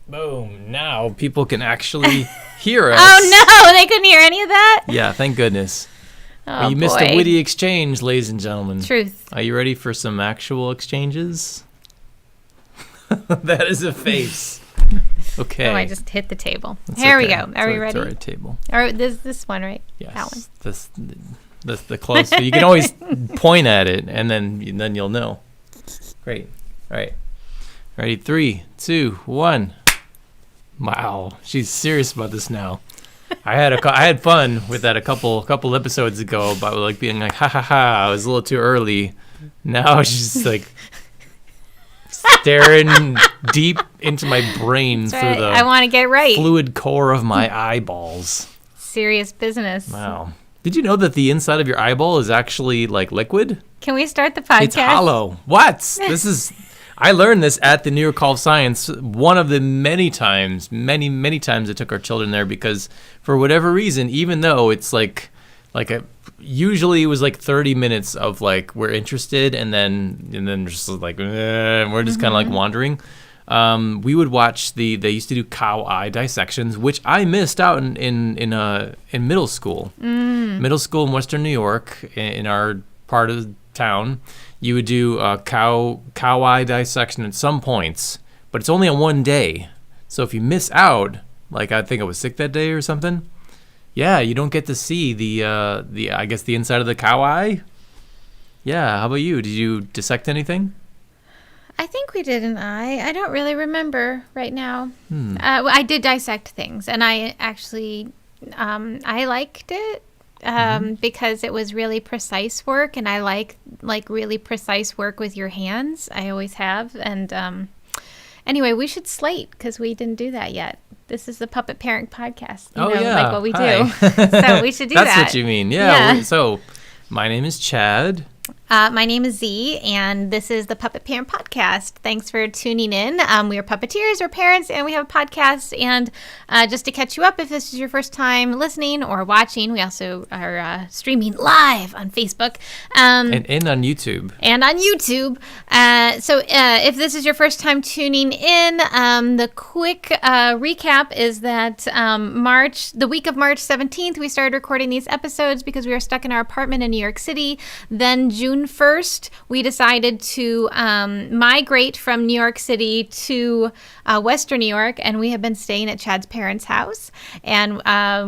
Boom. Now people can actually hear us. Oh, no. They couldn't hear any of that? Yeah, thank goodness. Oh, you missed a witty exchange, ladies and gentlemen. Truth. Are you ready for some actual exchanges? That is a face. Okay. Oh, I just hit the table. That's Here we okay. go. Are we ready? It's the right table. Or this one, right? Yes. That one. This the close. You can always point at it, and then you'll know. Great. All right. Ready? 3, 2, 1. Wow, she's serious about this now. I had fun with that a couple episodes ago, about like being like, ha ha ha, I was a little too early. Now she's just like staring deep into my brain That's through right. the I want to get right. fluid core of my eyeballs. Serious business. Wow. Did you know that the inside of your eyeball is actually like liquid? Can we start the podcast? It's hollow. What? I learned this at the New York Hall of Science, one of the many times I took our children there, because for whatever reason, even though it's usually it was like 30 minutes of like, we're interested, and then just like, we're just kind of like wandering. We would watch they used to do cow eye dissections, which I missed out in middle school. Middle school in Western New York, in our part of town. You would do a cow eye dissection at some points, but it's only on one day. So if you miss out, like I think I was sick that day or something, yeah, you don't get to see the I guess the inside of the cow eye. Yeah, how about you? Did you dissect anything? I think we did an eye. I don't really remember right now. I did dissect things, and I actually I liked it. Because it was really precise work, and I like really precise work with your hands. I always have. And anyway, we should slate, because we didn't do that yet. This is the Puppet Parent Podcast. You know, like what we do. So we should do that. That's what you mean. Yeah. So my name is Chad. My name is Z, and this is the Puppet Parent Podcast. Thanks for tuning in. We are puppeteers, we're parents, and we have a podcast. And just to catch you up, if this is your first time listening or watching, we also are streaming live on Facebook. And on YouTube. And on YouTube. So if this is your first time tuning in, the quick recap is that the week of March 17th, we started recording these episodes because we were stuck in our apartment in New York City. Then June 1st, we decided to migrate from New York City to Western New York, and we have been staying at Chad's parents' house. And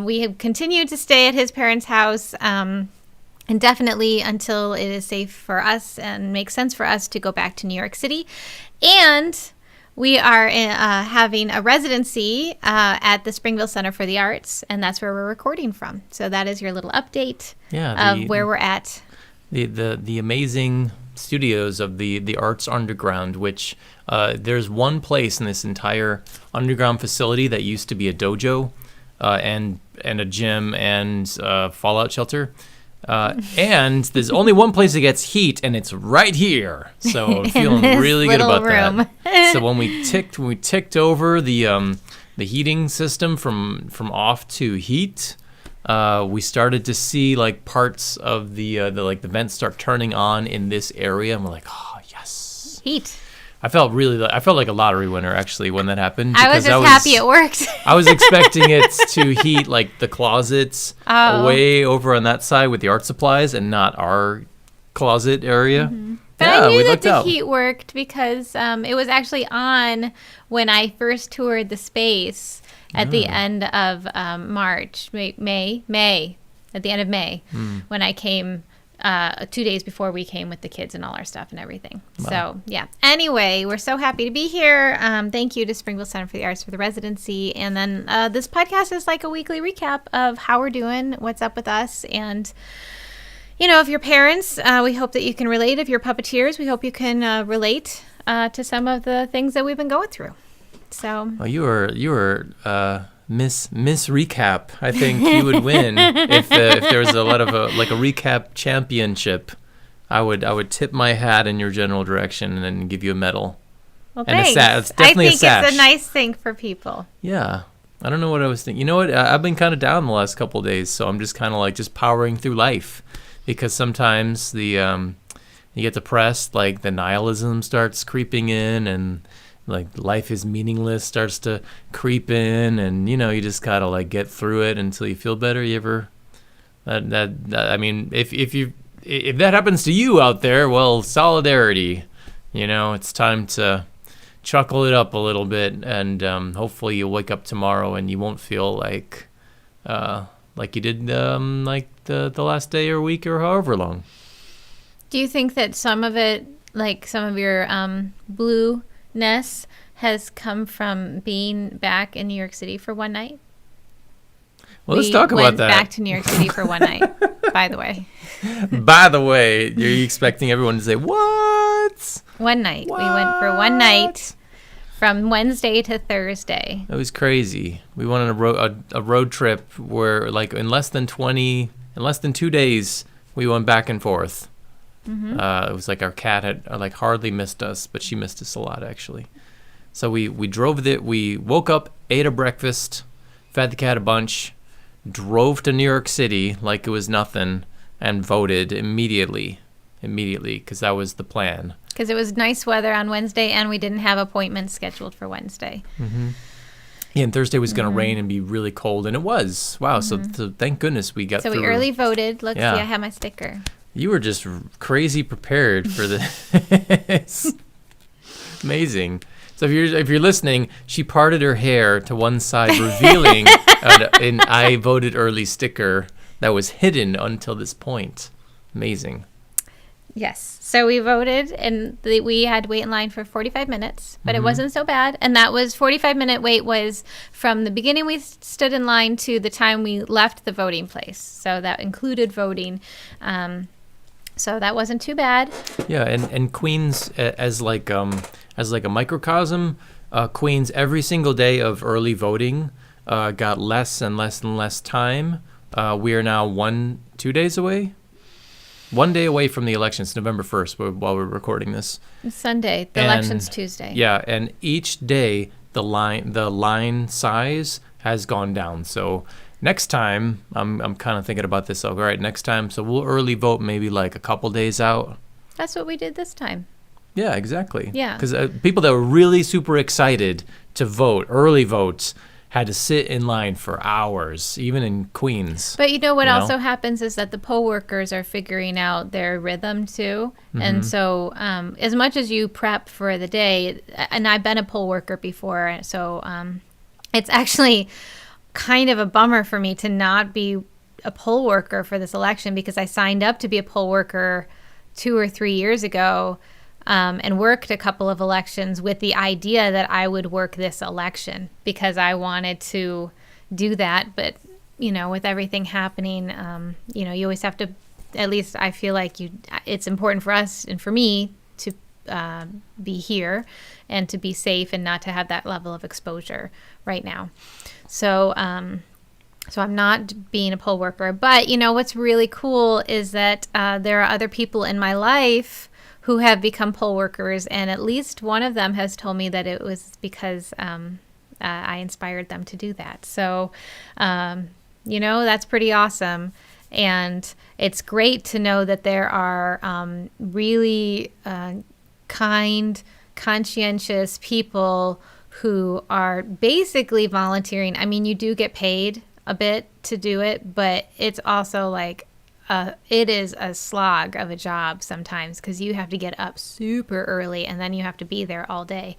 we have continued to stay at his parents' house indefinitely until it is safe for us and makes sense for us to go back to New York City. And we are having a residency at the Springville Center for the Arts, and that's where we're recording from. So that is your little update of where we're at. The amazing studios of the Arts Underground, which there's one place in this entire underground facility that used to be a dojo and a gym and fallout shelter. And there's only one place that gets heat, and it's right here. So I'm feeling really good about that. So when we ticked over the heating system from off to heat, we started to see like parts of the vents start turning on in this area, and we're like, oh yes, heat. I felt like a lottery winner actually when that happened. I was just happy it worked. I was expecting it to heat like the closets way over on that side with the art supplies, and not our closet area. Mm-hmm. But I knew that the heat worked because it was actually on when I first toured the space at the end of March, May, at the end of May, when I came 2 days before we came with the kids and all our stuff and everything. Wow. So, yeah. Anyway, we're so happy to be here. Thank you to Springville Center for the Arts for the residency. And then this podcast is like a weekly recap of how we're doing, what's up with us. And, you know, if you're parents, we hope that you can relate. If you're puppeteers, we hope you can relate to some of the things that we've been going through. So. Well, you were Miss Recap. I think you would win if there was a lot of a recap championship. I would tip my hat in your general direction and then give you a medal. Well, and thanks. It's definitely I think a sash. It's a nice thing for people. Yeah. I don't know what I was thinking. You know what? I've been kind of down the last couple of days, so I'm just kind of like just powering through life, because sometimes you get depressed, like the nihilism starts creeping in, and like life is meaningless starts to creep in, and you just gotta like get through it until you feel better. You ever that I mean, if that happens to you out there, well, solidarity. It's time to chuckle it up a little bit, and hopefully you'll wake up tomorrow and you won't feel like you did like the last day or week or however long. Do you think that some of it, like some of your blueness, has come from being back in New York City for one night? Well, let's talk about that. Back to New York City for one night, by the way. By the way, are you expecting everyone to say, what? One night. What? We went for one night from Wednesday to Thursday. It was crazy. We went on a road trip where, like, in less than 2 days, we went back and forth. Mm-hmm. It was like our cat had like hardly missed us, but she missed us a lot, actually. So we drove we woke up, ate a breakfast, fed the cat a bunch, drove to New York City like it was nothing, and voted immediately because that was the plan. Because it was nice weather on Wednesday, and we didn't have appointments scheduled for Wednesday. Mm-hmm. Yeah, and Thursday was going to rain and be really cold, and it was. Wow, so thank goodness we got through. So we early voted. Let's see, I have my sticker. You were just crazy prepared for this. Amazing. So if you're listening, she parted her hair to one side, revealing an "I voted early" sticker that was hidden until this point. Amazing. Yes. So we voted, and we had to wait in line for 45 minutes, but it wasn't so bad. And that was 45-minute wait was from the beginning we stood in line to the time we left the voting place. So that included voting. So that wasn't too bad. Yeah, and Queens as like a microcosm, Queens every single day of early voting got less and less and less time. We are now 2 days away. 1 day away from the election. It's November 1st while we're recording this. It's Sunday. The election's Tuesday. Yeah, and each day the line size has gone down. So next time, I'm kind of thinking about this. All right, next time, so we'll early vote maybe like a couple days out. That's what we did this time. Yeah, exactly. Yeah. Because people that were really super excited to vote, early votes, had to sit in line for hours, even in Queens. But you know what also happens is that the poll workers are figuring out their rhythm too. Mm-hmm. And so as much as you prep for the day, and I've been a poll worker before, so it's actually kind of a bummer for me to not be a poll worker for this election, because I signed up to be a poll worker 2 or 3 years ago and worked a couple of elections with the idea that I would work this election because I wanted to do that. But, with everything happening, you always have to, at least I feel like it's important for us and for me to be here and to be safe and not to have that level of exposure right now. So I'm not being a poll worker. But, what's really cool is that there are other people in my life who have become poll workers, and at least one of them has told me that it was because I inspired them to do that. So, that's pretty awesome. And it's great to know that there are really kind, conscientious people who are basically volunteering. I mean, you do get paid a bit to do it, but it's also like it is a slog of a job sometimes, because you have to get up super early and then you have to be there all day.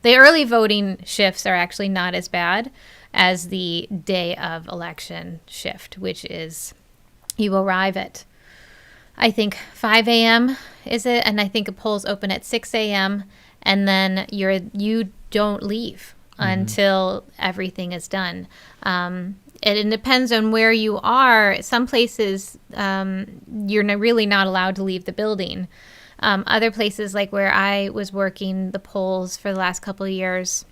The early voting shifts are actually not as bad as the day of election shift, which is you arrive at, I think, 5 a.m. is it? And I think the polls open at 6 a.m. and then you don't leave until everything is done. It depends on where you are. Some places you're really not allowed to leave the building. Other places, like where I was working the polls for the last couple of years,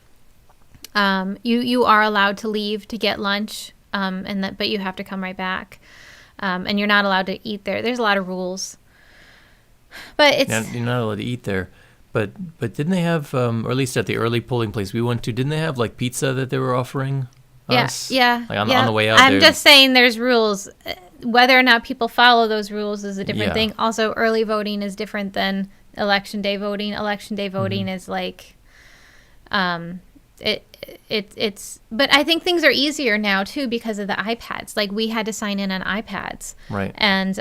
you are allowed to leave to get lunch, but you have to come right back. And you're not allowed to eat there. There's a lot of rules. But you're not allowed to eat there. But didn't they have, or at least at the early polling place we went to, didn't they have like pizza that they were offering us? Yeah. Like on the way out I'm just saying there's rules. Whether or not people follow those rules is a different thing. Also, early voting is different than election day voting. Election day voting is like, But I think things are easier now too because of the iPads. Like we had to sign in on iPads, Right. and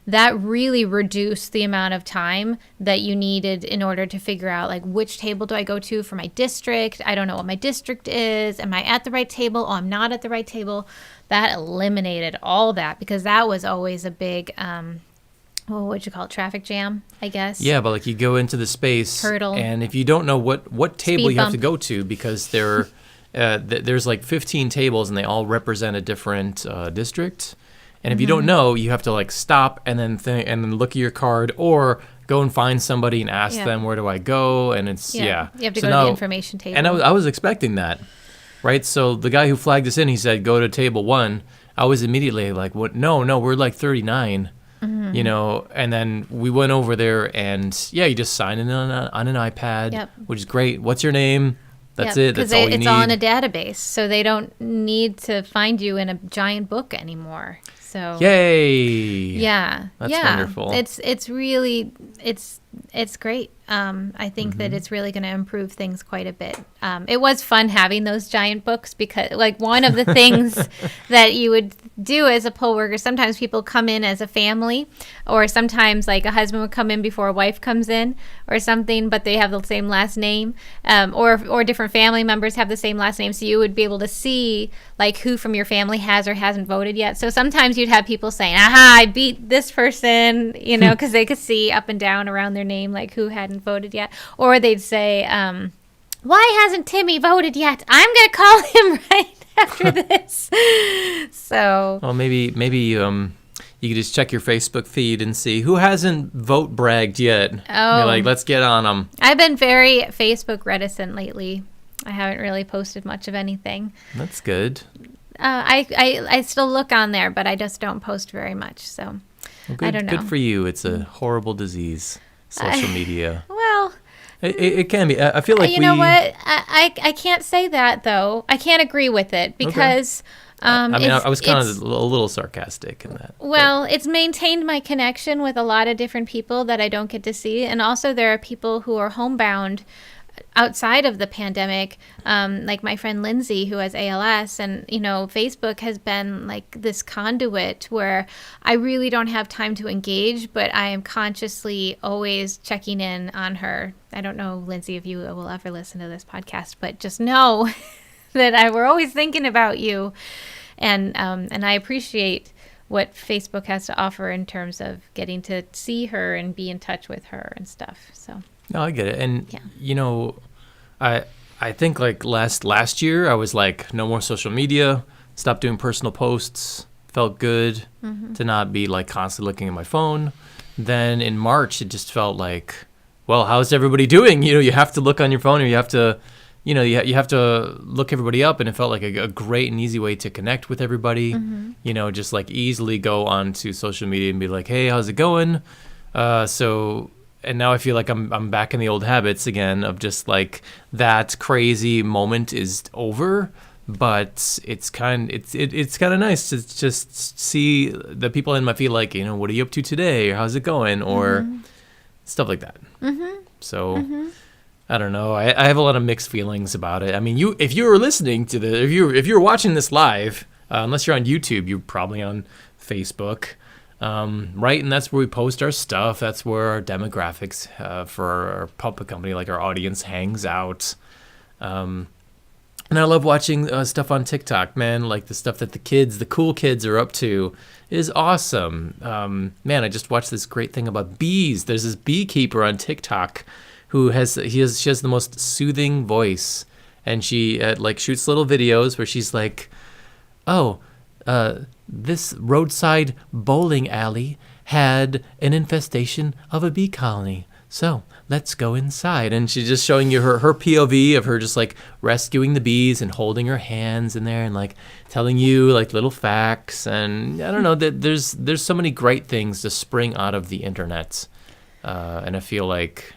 that really reduced the amount of time that you needed in order to figure out like which table do I go to for my district. I don't know what my district is. Am I at the right table? Oh, I'm not at the right table. That eliminated all that because that was always a big what would you call it? Traffic jam, I guess. Yeah, but like you go into the space, Hurdle. and if you don't know what table Speed you have to bump. go to, because there's like 15 tables and they all represent a different district, and if you Mm-hmm. don't know, you have to like stop and then look at your card or go and find somebody and ask Yeah. them where do I go, and it's yeah. You have to So go to now- the information table. And I was expecting that, right? So the guy who flagged us in, he said go to table 1. I was immediately like, what? No, we're like 39. Mm-hmm. You know, and then we went over there, and yeah, you just sign in on an iPad, Yep. which is great. What's your name? That's it. That's all you it's need. all in a database, so they don't need to find you in a giant book anymore. So Yay! yeah, That's yeah, wonderful. It's really it's great. I think Mm-hmm. that it's really going to improve things quite a bit. It was fun having those giant books because, like, one of the things that you would do as a poll worker, sometimes people come in as a family, or sometimes like a husband would come in before a wife comes in, or something, but they have the same last name, or different family members have the same last name, so you would be able to see like who from your family has or hasn't voted yet. So sometimes you'd have people saying, "Aha, I beat this person," you know, because they could see up and down around their name like who hadn't voted yet, or they'd say, "Why hasn't Timmy voted yet? I'm gonna call him right after this." So Well, maybe you could just check your Facebook feed and see who hasn't vote bragged yet. Oh. You're like, let's get on them. I've been very Facebook reticent lately. I haven't really posted much of anything. That's good. I still look on there, but I just don't post very much. So Well, good, I don't know. Good for you. It's a horrible disease. Social media. Well, It can be. I feel like you know what? I can't say that though. I can't agree with it because I mean, it's- I was kind it's- of a little sarcastic in that. Well, it's maintained my connection with a lot of different people that I don't get to see. And also, there are people who are homebound outside of the pandemic, like my friend Lindsay, who has ALS. And, you know, Facebook has been like this conduit where I really don't have time to engage, but I am consciously always checking in on her. I don't know, Lindsay, if you will ever listen to this podcast, but just know that we're always thinking about you. And I appreciate what Facebook has to offer in terms of getting to see her and be in touch with her and stuff. So No, I get it. And Yeah. you know, I think like last year I was like, no more social media, stopped doing personal posts, felt good to not be like constantly looking at my phone. Then in March it just felt like, well, how's everybody doing? You know, you have to look on your phone, or you have to, you know, you have to look everybody up, and it felt like a great and easy way to connect with everybody. You know, just like easily go onto social media and be like, hey, how's it going? And now I feel like I'm back in the old habits again of just like that crazy moment is over, but it's kind of nice to just see the people in my feel like, you know, what are you up to today, or how's it going, or stuff like that. So I don't know. I have a lot of mixed feelings about it. I mean, if you were listening to if you were watching this live, unless you're on YouTube, you're probably on Facebook. Right, and that's where we post our stuff. That's where our demographics for our public company, like our audience, hangs out. And I love watching stuff on TikTok, man. Like the stuff that the cool kids are up to is awesome. Man, I just watched this great thing about bees. There's this beekeeper on TikTok who she has the most soothing voice, and she like shoots little videos where she's like, oh, this roadside bowling alley had an infestation of a bee colony. So let's go inside. And she's just showing you her POV of her just like rescuing the bees and holding her hands in there and like telling you like little facts. And I don't know, that there's so many great things to spring out of the internet. And I feel like,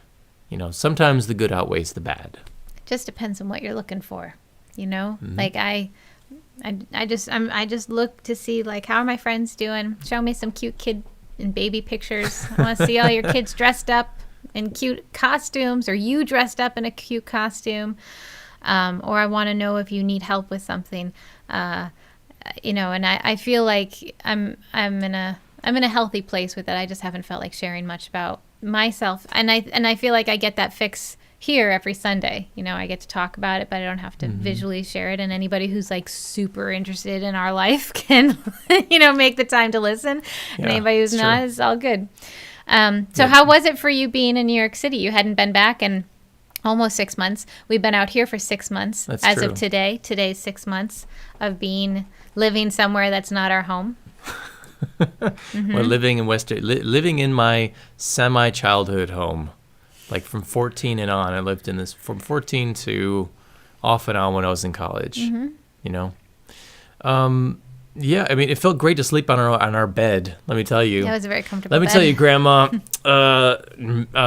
you know, sometimes the good outweighs the bad. it just depends on what you're looking for, you know? Like I just look to see like how are my friends doing? Show me some cute kid and baby pictures. I want to see all your kids dressed up. in cute costumes, or you dressed up in a cute costume, or I want to know if you need help with something. And I feel like I'm in a healthy place with it. I just haven't felt like sharing much about myself, and I feel like I get that fix here every Sunday. I get to talk about it, but I don't have to visually share it. And anybody who's like super interested in our life can, make the time to listen. And anybody who's not, is all good. So how was it for you being in New York City? You hadn't been back in almost 6 months. We've been out here for 6 months. That's as true. of today. Today's 6 months of living somewhere that's not our home. We're living in living in my semi-childhood home. Like from 14 and on, I lived in this from 14 to off and on when I was in college. Yeah, I mean, it felt great to sleep on our bed. Let me tell you. That was a very comfortable. Let me bed. tell you, Grandma.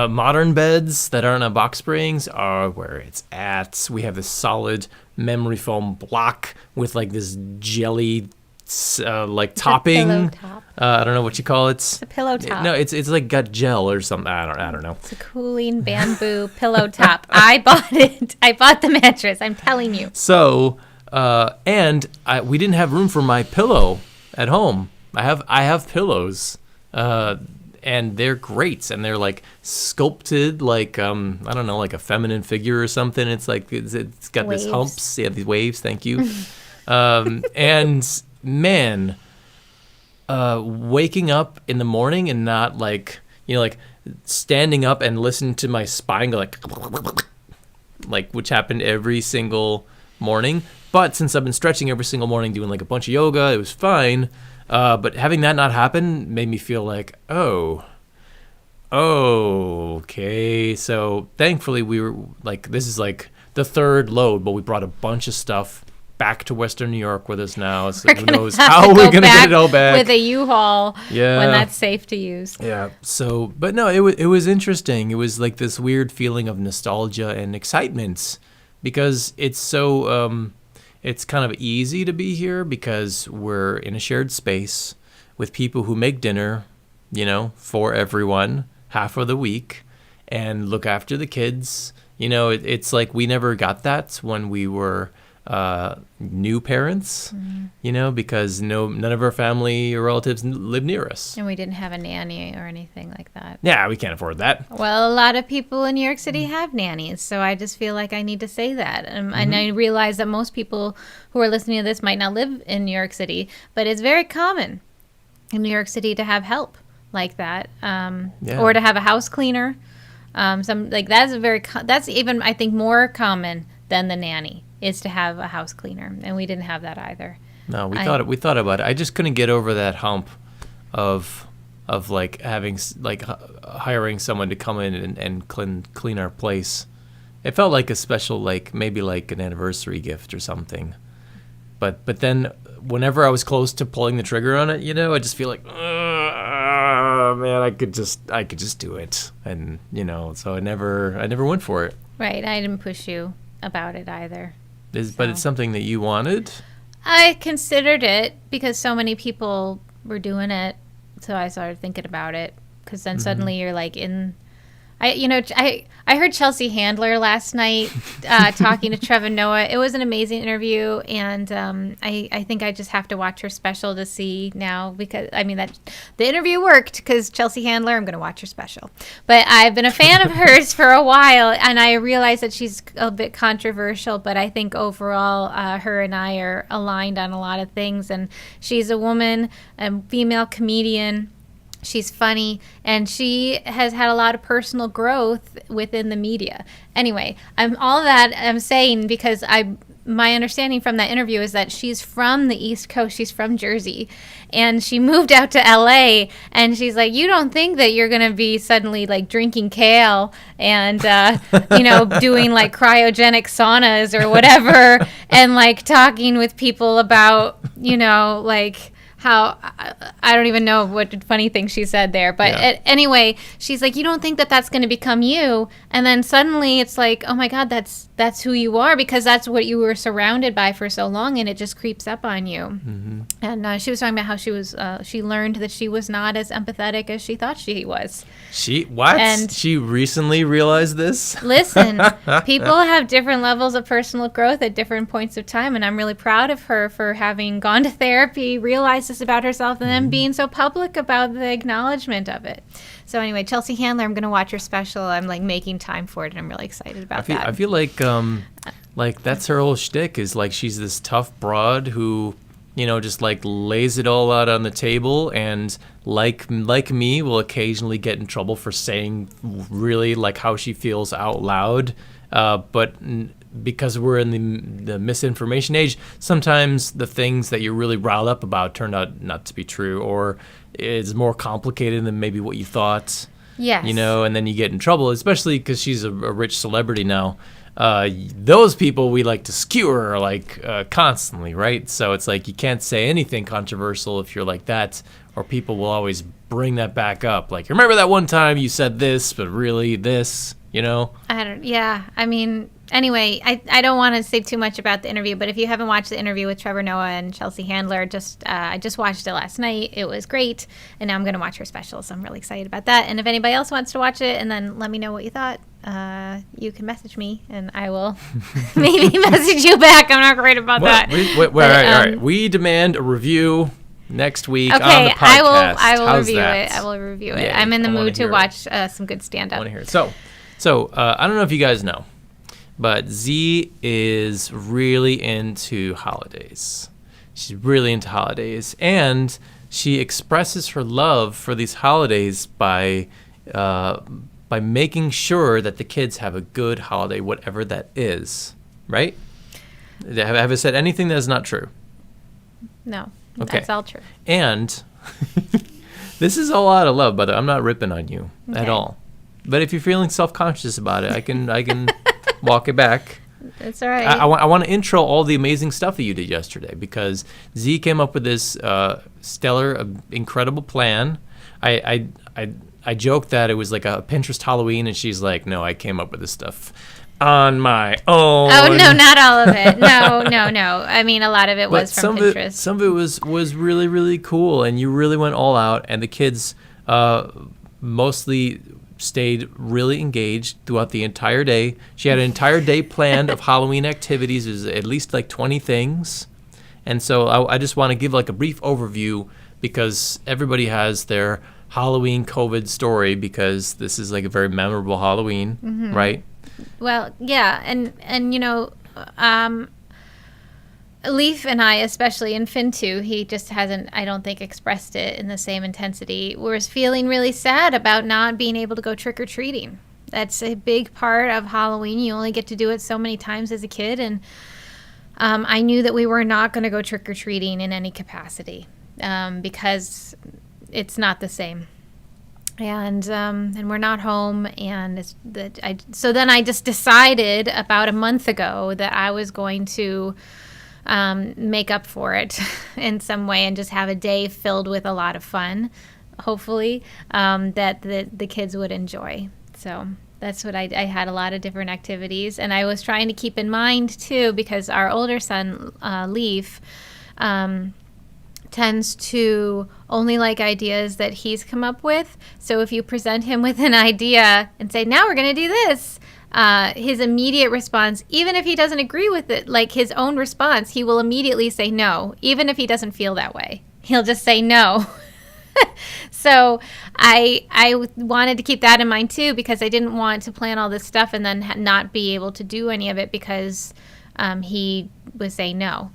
Modern beds that aren't on box springs are where it's at. We have this solid memory foam block with like this jelly like topping. Pillow top. I don't know what you call it. It's a pillow top. No, it's like got gel or something. I don't know. It's a cooling bamboo pillow top. I bought it. I bought the mattress. I'm telling you. So, we didn't have room for my pillow at home. I have pillows, and they're great, and they're like sculpted like I don't know, like a feminine figure or something. It's like it's got Waves. these humps. Yeah, these waves. Thank you. And man, waking up in the morning and not like standing up and listen to my spine go like which happened every single morning. But since I've been stretching every single morning, doing like a bunch of yoga, it was fine. But having that not happen made me feel like, okay. So thankfully we were like, this is like the third load, but we brought a bunch of stuff back to Western New York with us now. So who knows how we're going to get it all back. With a U-Haul Yeah. when that's safe to use. Yeah. So, but no, it was interesting. It was like this weird feeling of nostalgia and excitement because it's so, it's kind of easy to be here because we're in a shared space with people who make dinner, for everyone half of the week and look after the kids. It's like we never got that when we were new parents, because none of our family or relatives live near us. And we didn't have a nanny or anything like that. Yeah, we can't afford that. Well, a lot of people in New York City have nannies, so I just feel like I need to say that. And I realize that most people who are listening to this might not live in New York City, but it's very common in New York City to have help like that, or to have a house cleaner. That's even, I think, more common than the nanny is to have a house cleaner, and we didn't have that either. No, we thought about it. I just couldn't get over that hump of like having hiring someone to come in and clean our place. It felt like a special, like maybe like an anniversary gift or something. But then whenever I was close to pulling the trigger on it, I just feel like, man, I could just do it, and so I never went for it. Right, I didn't push you about it either. But it's something that you wanted? I considered it because so many people were doing it, so I started thinking about it. Because then suddenly you're like I heard Chelsea Handler last night talking to Trevor Noah. It was an amazing interview, and I think I just have to watch her special to see now, because that the interview worked because Chelsea Handler. I'm going to watch her special, but I've been a fan of hers for a while, and I realize that she's a bit controversial, but I think overall her and I are aligned on a lot of things, and she's a woman, a female comedian. She's funny, and she has had a lot of personal growth within the media. Anyway, I'm saying because my understanding from that interview is that she's from the East Coast. She's from Jersey, and she moved out to LA, and she's like, you don't think that you're going to be suddenly like drinking kale and, doing like cryogenic saunas or whatever, and like talking with people about, how I don't even know what funny thing she said there, but anyway, she's like, you don't think that that's going to become you, and then suddenly it's like, oh my God, that's who you are, because that's what you were surrounded by for so long, and it just creeps up on you. Mm-hmm. And she was talking about how she learned that she was not as empathetic as she thought she was. And she recently realized this? Listen, people have different levels of personal growth at different points of time, and I'm really proud of her for having gone to therapy, realized this about herself, and then being so public about the acknowledgement of it. So anyway, Chelsea Handler, I'm going to watch her special. I'm like making time for it, and I'm really excited about that. I feel like that's her whole shtick, is like she's this tough broad who, just like lays it all out on the table, and like me, will occasionally get in trouble for saying really like how she feels out loud. But because we're in the misinformation age, sometimes the things that you're really riled up about turn out not to be true, or it's more complicated than maybe what you thought. Yes. And then you get in trouble, especially because she's a rich celebrity now. Those people we like to skewer constantly, right? So it's like you can't say anything controversial if you're like that, or people will always bring that back up. Like, remember that one time you said this, but really this, Anyway, I don't want to say too much about the interview, but if you haven't watched the interview with Trevor Noah and Chelsea Handler, I just watched it last night. It was great, and now I'm going to watch her special, so I'm really excited about that. And if anybody else wants to watch it and then let me know what you thought, you can message me, and I will maybe message you back. I'm not great about that. All right. We demand a review next week on the podcast. I will How's review that? it. I will review it. Yeah, I'm in the mood to watch some good stand-up. I want to hear it. So I don't know if you guys know, but Z is really into holidays. She's really into holidays, and she expresses her love for these holidays by making sure that the kids have a good holiday, whatever that is. Right? Have I said anything that is not true? No. Okay. That's all true. And this is a lot of love, brother. I'm not ripping on you at all. But if you're feeling self-conscious about it, I can walk it back. That's all right. I want to intro all the amazing stuff that you did yesterday, because Z came up with this stellar, incredible plan. I joked that it was like a Pinterest Halloween, and she's like, no, I came up with this stuff on my own. Oh, no, not all of it. No. I mean, a lot of it was from Pinterest. Some of it was really, really cool, and you really went all out, and the kids mostly stayed really engaged throughout the entire day. She had an entire day planned of Halloween activities. There's at least like 20 things. And so I just want to give like a brief overview, because everybody has their Halloween COVID story, because this is like a very memorable Halloween, right? Well, yeah. And Leaf and I, especially, and Finn too, he just hasn't, I don't think, expressed it in the same intensity, was feeling really sad about not being able to go trick-or-treating. That's a big part of Halloween. You only get to do it so many times as a kid, and I knew that we were not going to go trick-or-treating in any capacity, because it's not the same. And we're not home, and so then I just decided about a month ago that I was going to make up for it in some way, and just have a day filled with a lot of fun, hopefully, that the kids would enjoy. So that's what I had, a lot of different activities, and I was trying to keep in mind too, because our older son, Leaf, tends to only like ideas that he's come up with. So if you present him with an idea and say, now we're going to do this, his immediate response, even if he doesn't agree with it, like his own response, he will immediately say no, even if he doesn't feel that way. He'll just say no. So I wanted to keep that in mind too, because I didn't want to plan all this stuff and then not be able to do any of it because he was saying no.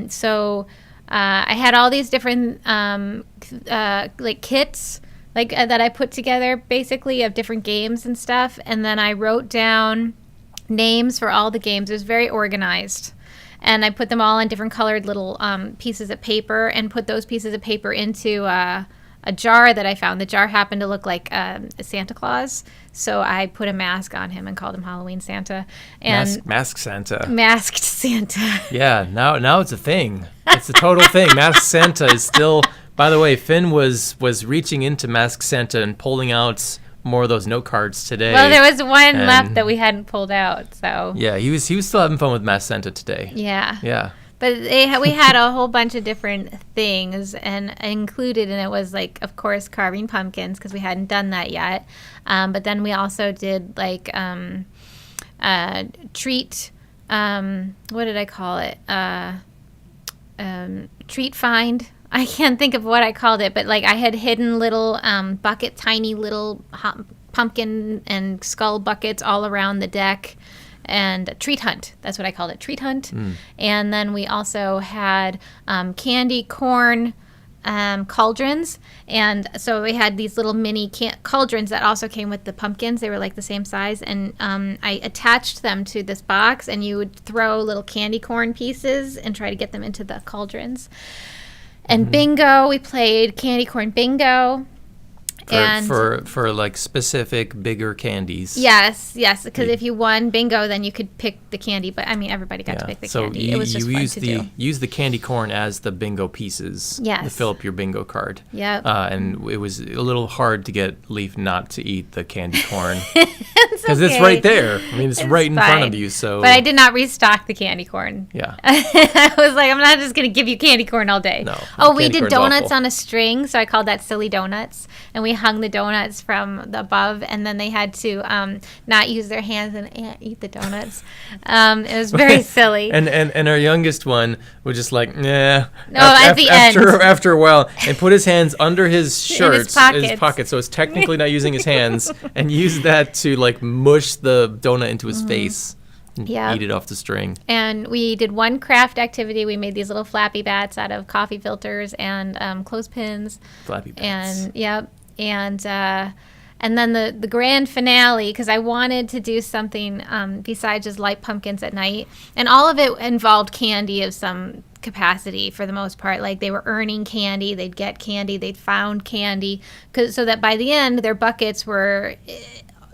So I had all these different like kits that I put together, basically, of different games and stuff, and then I wrote down names for all the games. It was very organized, and I put them all on different colored little pieces of paper, and put those pieces of paper into a a jar that I found. The jar happened to look like Santa Claus, so I put a mask on him and called him Halloween Santa. And Mask Santa. Masked Santa. Yeah, now it's a thing. It's a total thing. Masked Santa is still. By the way, Finn was reaching into Masked Santa and pulling out more of those note cards today. Well, there was one left that we hadn't pulled out, so. Yeah, he was still having fun with Masked Santa today. Yeah. Yeah. But we had a whole bunch of different things, and included in it was, like, of course, carving pumpkins, because we hadn't done that yet. But then we also did, like, treat, what did I call it? Treat find. I can't think of what I called it, but, like, I had hidden little tiny little pumpkin and skull buckets all around the deck. And treat hunt. That's what I called it, treat hunt. And then we also had candy corn cauldrons. And so we had these little mini cauldrons that also came with the pumpkins. They were like the same size. And I attached them to this box, and you would throw little candy corn pieces and try to get them into the cauldrons. And bingo, we played candy corn bingo. For like specific bigger candies. Yes, because if you won bingo, then you could pick the candy. But I mean, everybody got to pick the candy. It was just fun to do. Use the candy corn as the bingo pieces. Yes. To fill up your bingo card. Yep. And it was a little hard to get Leaf not to eat the candy corn because it's right there. I mean, it's right in front of you. So. But I did not restock the candy corn. Yeah. I was like, I'm not just gonna give you candy corn all day. No. Oh, we did donuts on a string, so I called that silly donuts, and we hung the donuts from the above, and then they had to not use their hands and eat the donuts. It was very silly. And our youngest one was just like, nah. No, at the end. After a while, and put his hands under his shirt, in his pocket, so it's technically not using his hands, and use that to like mush the donut into his face. And eat it off the string. And we did one craft activity. We made these little flappy bats out of coffee filters and clothespins. Flappy bats. And then the grand finale, because I wanted to do something besides just light pumpkins at night. And all of it involved candy of some capacity for the most part. Like, they were earning candy, they'd get candy, they'd found candy, so that by the end their buckets were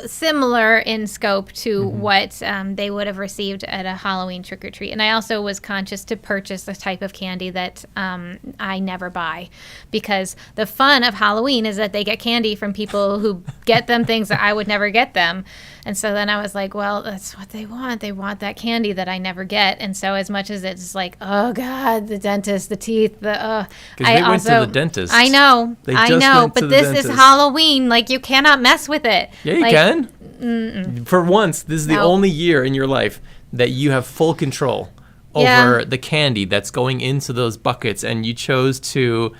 similar in scope to what they would have received at a Halloween trick-or-treat. And I also was conscious to purchase the type of candy that I never buy, because the fun of Halloween is that they get candy from people who get them things that I would never get them. And so then I was like, well, that's what they want. They want that candy that I never get. And so as much as it's like, oh God, the dentist, the teeth, because they went to the dentist. I know, but this is Halloween. Like, you cannot mess with it. Yeah, you can. Mm-mm. For once, this is the only year in your life that you have full control over the candy that's going into those buckets, and you chose to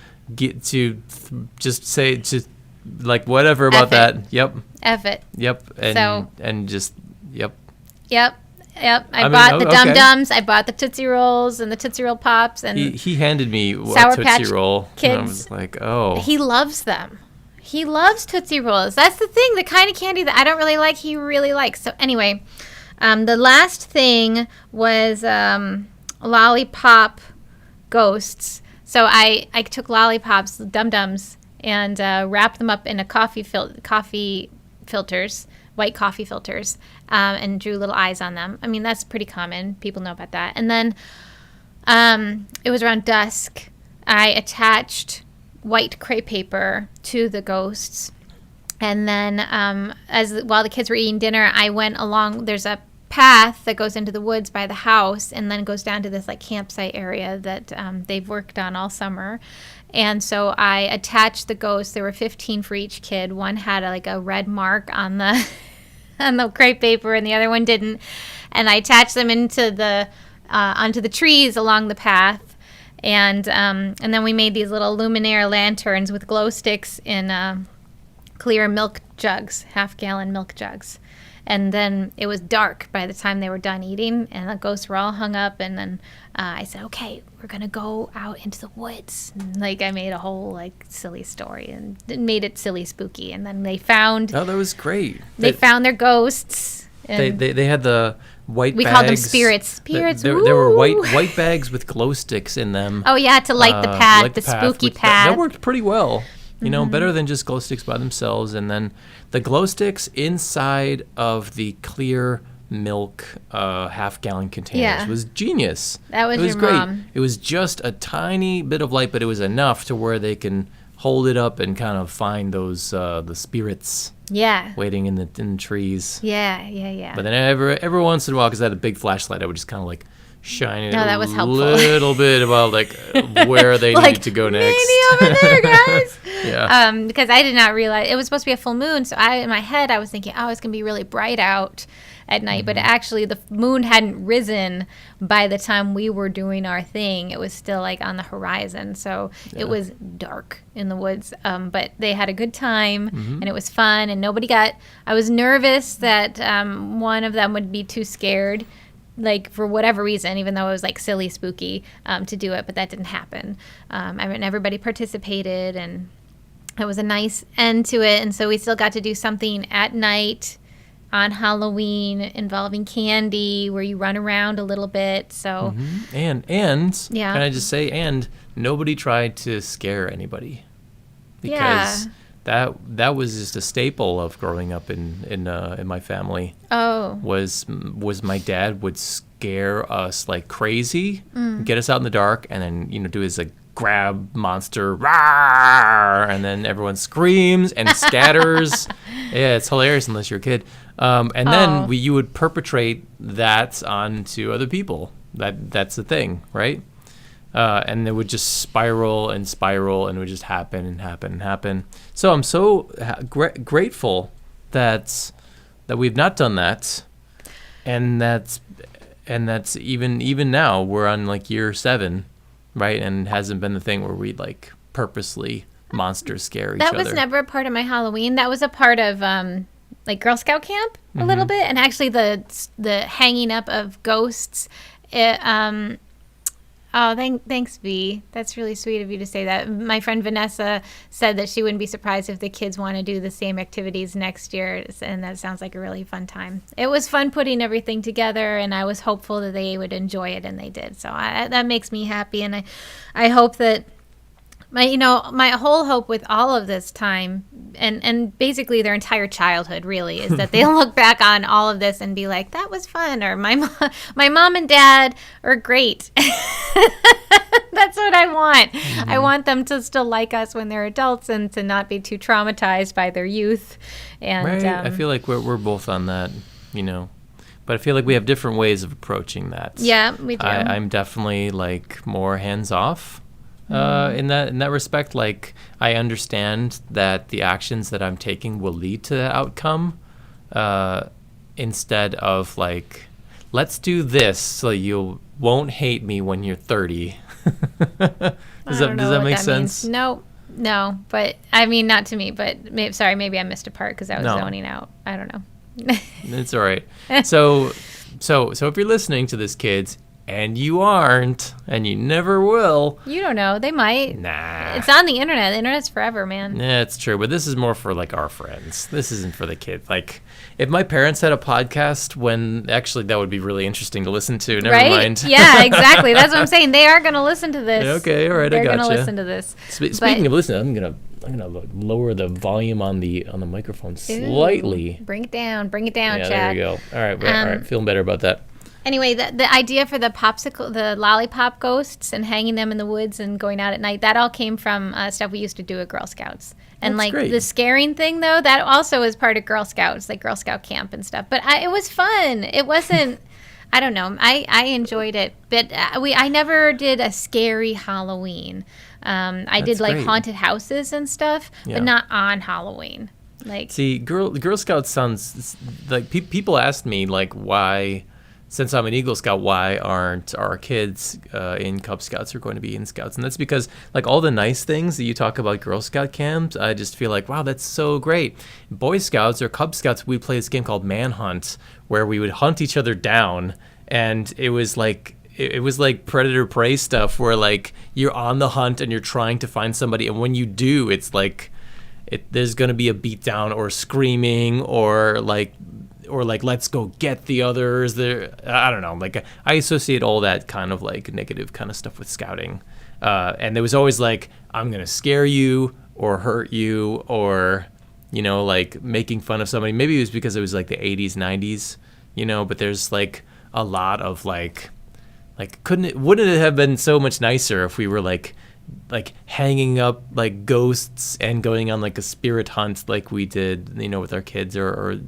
just say like whatever about that. Yep. F it. Yep. And just yep. Yep. I bought the Dum Dums. I bought the Tootsie Rolls and the Tootsie Roll Pops, and he handed me a Sour Tootsie Patch Roll. Kids. And I was like, oh. He loves them. He loves Tootsie Rolls. That's the thing. The kind of candy that I don't really like, he really likes. So anyway, the last thing was lollipop ghosts. So I took lollipops, Dum Dums, and wrapped them up in a coffee filters, white coffee filters, and drew little eyes on them. I mean, that's pretty common. People know about that. And then it was around dusk. I attached white crepe paper to the ghosts. And then while the kids were eating dinner, I went along. There's a path that goes into the woods by the house and then goes down to this like campsite area that they've worked on all summer. And so I attached the ghosts. There were 15 for each kid. One had a red mark on the on the crepe paper, and the other one didn't. And I attached them into onto the trees along the path. And then we made these little luminaire lanterns with glow sticks in clear milk jugs, half-gallon milk jugs. And then it was dark by the time they were done eating, and the ghosts were all hung up. And then I said, okay, we're going to go out into the woods. And, I made a whole, silly story and made it silly spooky. And then they found... Oh, that was great. They found their ghosts. And they had the white bags. We called them spirits. Spirits, There were white bags with glow sticks in them. Oh, yeah, to light the path, the spooky path. That worked pretty well. You know, better than just glow sticks by themselves. And then the glow sticks inside of the clear milk half-gallon containers was genius. That was it was your great. mom. It was just a tiny bit of light, but it was enough to where they can hold it up and kind of find those the spirits waiting in the trees. Yeah. But then every once in a while, because I had a big flashlight, I would just kind of like shine it that was a helpful. little bit about like where they like, needed to go next. Maybe over there, guys. Yeah. Because I did not realize it was supposed to be a full moon, so in my head I was thinking, oh, it's gonna be really bright out at night, but actually the moon hadn't risen by the time we were doing our thing. It was still like on the horizon, so it was dark in the woods. But they had a good time, and it was fun, and I was nervous that one of them would be too scared, like for whatever reason, even though it was like silly spooky to do it, but that didn't happen. Everybody participated, and it was a nice end to it, and so we still got to do something at night on Halloween involving candy where you run around a little bit. So and can I just say, and nobody tried to scare anybody, because that was just a staple of growing up in my family. Was my dad would scare us like crazy, get us out in the dark, and then do his like grab monster, rawr, and then everyone screams and scatters. Yeah, it's hilarious unless you're a kid. And then you would perpetrate that onto other people. That's the thing, right? And it would just spiral, and it would just happen and happen and happen. So I'm so grateful that we've not done that, and that's even now we're on like year 7, right? And it hasn't been the thing where we like purposely monster scare each other. That was never a part of my Halloween. That was a part of like Girl Scout camp a little bit, and actually the hanging up of ghosts. Thanks, V. That's really sweet of you to say that. My friend Vanessa said that she wouldn't be surprised if the kids want to do the same activities next year, and that sounds like a really fun time. It was fun putting everything together, and I was hopeful that they would enjoy it, and they did. So that makes me happy, and I hope that my whole hope with all of this time, and basically their entire childhood really, is that they'll look back on all of this and be like, that was fun, or my mom and dad are great. That's what I want. I want them to still like us when they're adults and to not be too traumatized by their youth. And right. I feel like we're both on that, but I feel like we have different ways of approaching that. Yeah, we do. I'm definitely like more hands off. In that respect, like I understand that the actions that I'm taking will lead to that outcome, instead of like, let's do this so you won't hate me when you're 30. Does that make sense? No, but I mean, not to me, but maybe I missed a part because I was zoning out. I don't know. It's all right. So if you're listening to this, kids, and you aren't, and you never will. You don't know. They might. Nah. It's on the internet. The internet's forever, man. Yeah, it's true. But this is more for, like, our friends. This isn't for the kids. Like, if my parents had a podcast actually, that would be really interesting to listen to. Never mind. Yeah, exactly. That's what I'm saying. They are going to listen to this. Okay, all right, They're I got you. They're going to listen to this. Speaking of listening, I'm gonna lower the volume on the microphone slightly. Bring it down, yeah, Chad. There we go. All right, feeling better about that. Anyway, the idea for the lollipop ghosts and hanging them in the woods and going out at night, that all came from stuff we used to do at Girl Scouts. And That's great. The scaring thing, though, that also is part of Girl Scouts, like Girl Scout camp and stuff. But it was fun. It wasn't, I don't know, I enjoyed it. But I never did a scary Halloween. I did like great. haunted houses and stuff, but not on Halloween. Like, see, Girl Scouts sounds like people asked me like why. Since I'm an Eagle Scout, why aren't our kids in Cub Scouts or going to be in Scouts? And that's because, like, all the nice things that you talk about Girl Scout camps, I just feel like, wow, that's so great. Boy Scouts or Cub Scouts, we play this game called Manhunt, where we would hunt each other down, and it was like predator prey stuff, where like you're on the hunt and you're trying to find somebody, and when you do, it's like there's gonna be a beatdown or screaming or like let's go get the others. I don't know. Like I associate all that kind of like negative kind of stuff with scouting. And there was always like, I'm gonna scare you, or hurt you or, like making fun of somebody. Maybe it was because it was like the 80s, 90s, but there's like a lot of like wouldn't it have been so much nicer if we were like hanging up like ghosts and going on like a spirit hunt like we did, with our kids or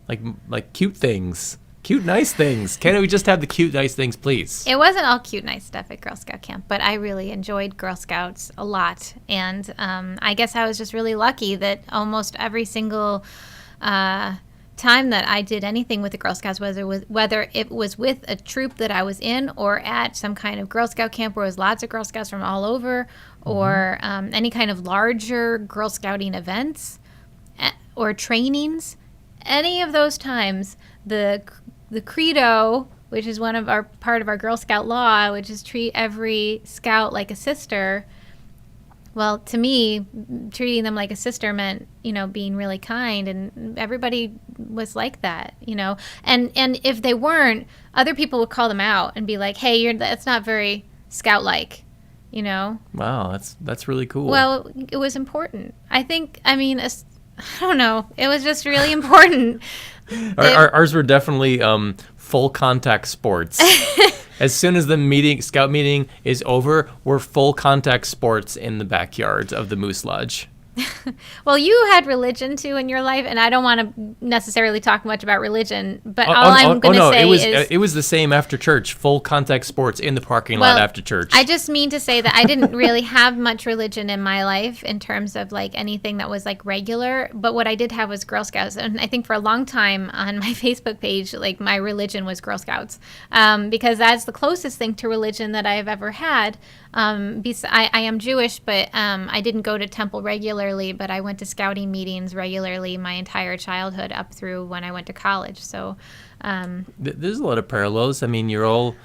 like cute things. Cute, nice things. Can't we just have the cute, nice things, please? It wasn't all cute, nice stuff at Girl Scout camp, but I really enjoyed Girl Scouts a lot. And I guess I was just really lucky that almost every single time that I did anything with the Girl Scouts, whether it was with a troop that I was in or at some kind of Girl Scout camp where there was lots of Girl Scouts from all over, or any kind of larger Girl Scouting events or trainings, any of those times, the credo, which is part of our Girl Scout law, which is treat every Scout like a sister. Well, to me, treating them like a sister meant, being really kind, and everybody was like that, And if they weren't, other people would call them out and be like, "Hey, that's not very Scout-like," Wow, that's really cool. Well, it was important. I don't know. It was just really important. Ours were definitely full contact sports. As soon as the scout meeting is over, we're full contact sports in the backyard of the Moose Lodge. Well, you had religion too in your life, and I don't want to necessarily talk much about religion, but I'm going to say is it was the same after church, full contact sports in the parking lot after church. I just mean to say that I didn't really have much religion in my life in terms of like anything that was like regular, but what I did have was Girl Scouts, and I think for a long time on my Facebook page, like my religion was Girl Scouts, because that's the closest thing to religion that I have ever had. I am Jewish, but I didn't go to temple regularly, but I went to scouting meetings regularly my entire childhood up through when I went to college. So there's a lot of parallels. I mean, you're all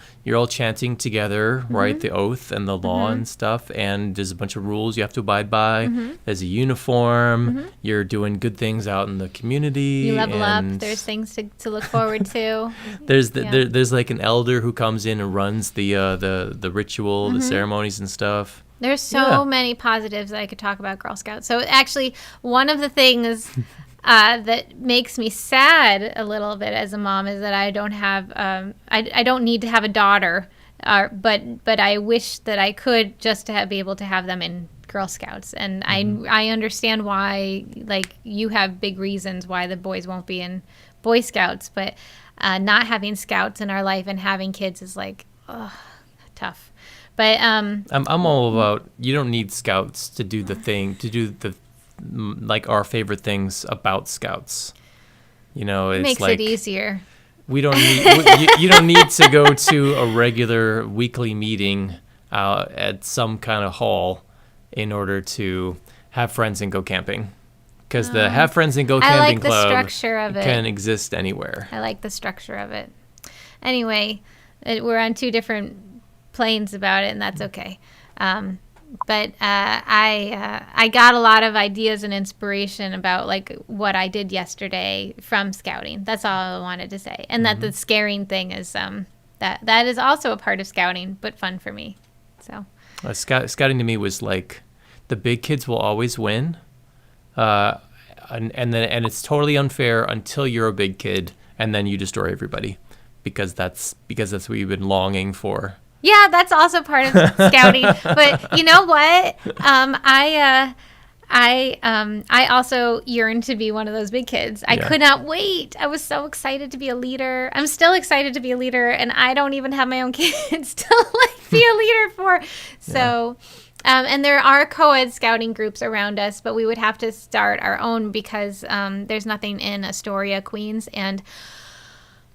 chanting together, right? The oath and the law and stuff, and there's a bunch of rules you have to abide by. There's a uniform. You're doing good things out in the community. You level up. There's things to look forward to. There's like an elder who comes in and runs the ritual, the ceremonies and stuff. There's so many positives that I could talk about Girl Scouts. So actually, one of the things that makes me sad a little bit as a mom is that I don't have I don't need to have a daughter, but I wish that I could just to be able to have them in Girl Scouts, and I understand why, like, you have big reasons why the boys won't be in Boy Scouts, but not having Scouts in our life and having kids is like tough. But I'm all about, you don't need Scouts to do the like our favorite things about Scouts. It's makes like, it easier. We don't need you don't need to go to a regular weekly meeting at some kind of hall in order to have friends and go camping. Because the Have Friends and Go Camping Club structure of it can exist anywhere. I like the structure of it. Anyway, we're on two different planes about it, and that's okay. But I got a lot of ideas and inspiration about like what I did yesterday from scouting. That's all I wanted to say. And that the scaring thing is that is also a part of scouting, but fun for me. So scouting to me was like the big kids will always win, and it's totally unfair until you're a big kid and then you destroy everybody because that's what you've been longing for. Yeah, that's also part of scouting. But you know what? I also yearned to be one of those big kids. I could not wait. I was so excited to be a leader. I'm still excited to be a leader, and I don't even have my own kids to like be a leader for. So, and there are co-ed scouting groups around us, but we would have to start our own because there's nothing in Astoria, Queens, and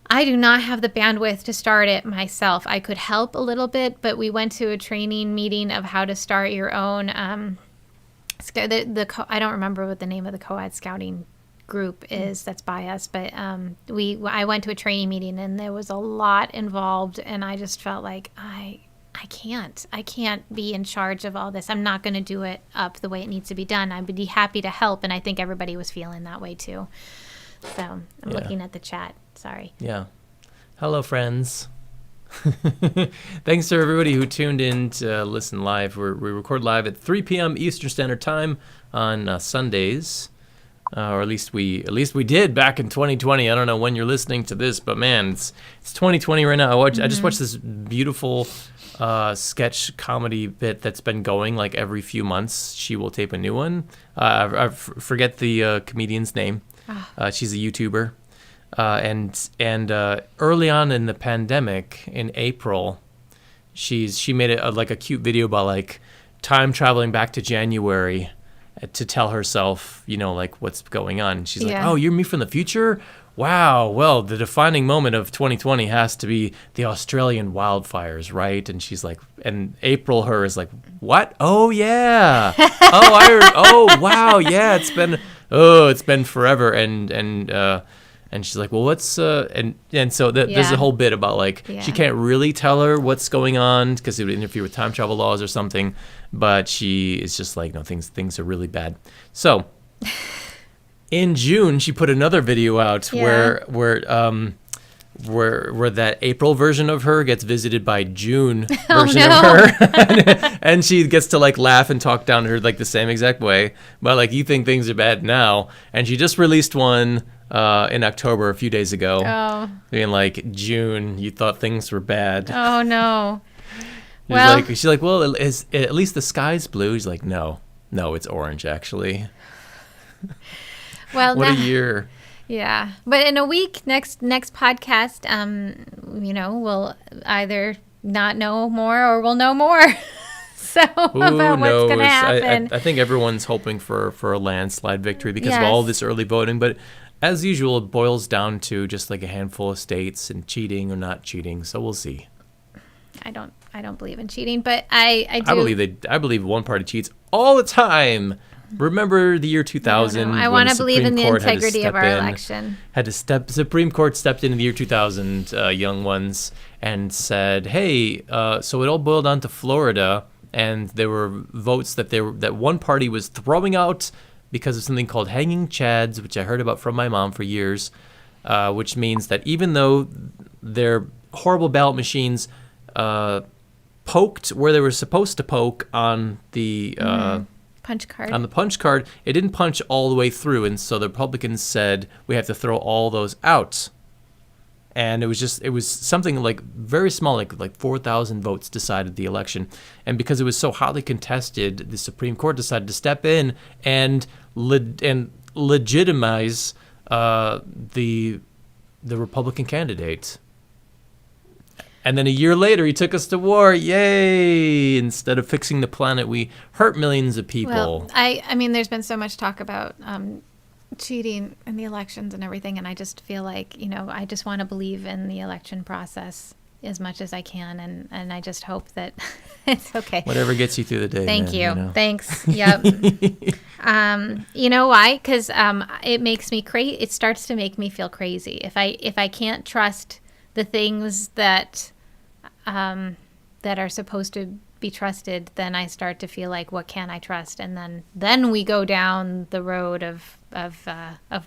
I do not have the bandwidth to start it myself. I could help a little bit, but we went to a training meeting of how to start your own. I don't remember what the name of the co-ed scouting group is that's by us, but I went to a training meeting and there was a lot involved, and I just felt like I can't be in charge of all this. I'm not going to do it up the way it needs to be done. I'd be happy to help, and I think everybody was feeling that way too. So I'm looking at the chat. Sorry. Yeah. Hello, friends. Thanks to everybody who tuned in to listen live. We record live at 3 p.m. Eastern Standard Time on Sundays, or at least we did back in 2020. I don't know when you're listening to this, but man, it's 2020 right now. I just watched this beautiful sketch comedy bit that's been going like every few months. She will tape a new one. I forget the comedian's name. She's a YouTuber. And early on in the pandemic, in April, she made like a cute video about like time traveling back to January to tell herself, like what's going on. She's like, "Oh, you're me from the future? Wow. Well, the defining moment of 2020 has to be the Australian wildfires, right?" And she's like, and April her is like, "What? Oh yeah. Oh wow. Yeah. It's been forever." And she's like, "Well, what's and so there's a whole bit about like she can't really tell her what's going on because it would interfere with time travel laws or something, but she is just like, no, things are really bad." So in June, she put another video out where that April version of her gets visited by June version of her, and she gets to like laugh and talk down to her like the same exact way, but like, you think things are bad now, and she just released one in October a few days ago, being like, "June, you thought things were bad." Oh no. She's like, "Well, is at least the sky's blue?" He's like, No, it's orange actually." Well, what a year. Yeah, but in a week, next podcast, we'll either not know more or we'll know more. So about what's going to happen. I think everyone's hoping for a landslide victory because of all this early voting, but as usual, it boils down to just like a handful of states and cheating or not cheating. So we'll see. I don't believe in cheating, but I do. I believe one party cheats all the time. Remember the year 2000? I want to believe in the integrity of our election. Supreme Court stepped in the year 2000, young ones, and said, "Hey, so it all boiled down to Florida, and there were votes that one party was throwing out because of something called hanging chads, which I heard about from my mom for years, which means that even though their horrible ballot machines poked where they were supposed to poke on the punch card. On the punch card, it didn't punch all the way through, and so the Republicans said we have to throw all those out. And it was something like very small, like 4,000 votes decided the election. And because it was so hotly contested, the Supreme Court decided to step in and legitimize the Republican candidate. And then a year later, he took us to war. Yay! Instead of fixing the planet, we hurt millions of people. Well, I mean, there's been so much talk about cheating in the elections and everything, and I just feel like, I just want to believe in the election process as much as I can, and I just hope that it's okay. Whatever gets you through the day. Thank you. Thanks. Yep. You know why? Because it makes me crazy. It starts to make me feel crazy if I can't trust the things that are supposed to be trusted, then I start to feel like, what can I trust? And then we go down the road of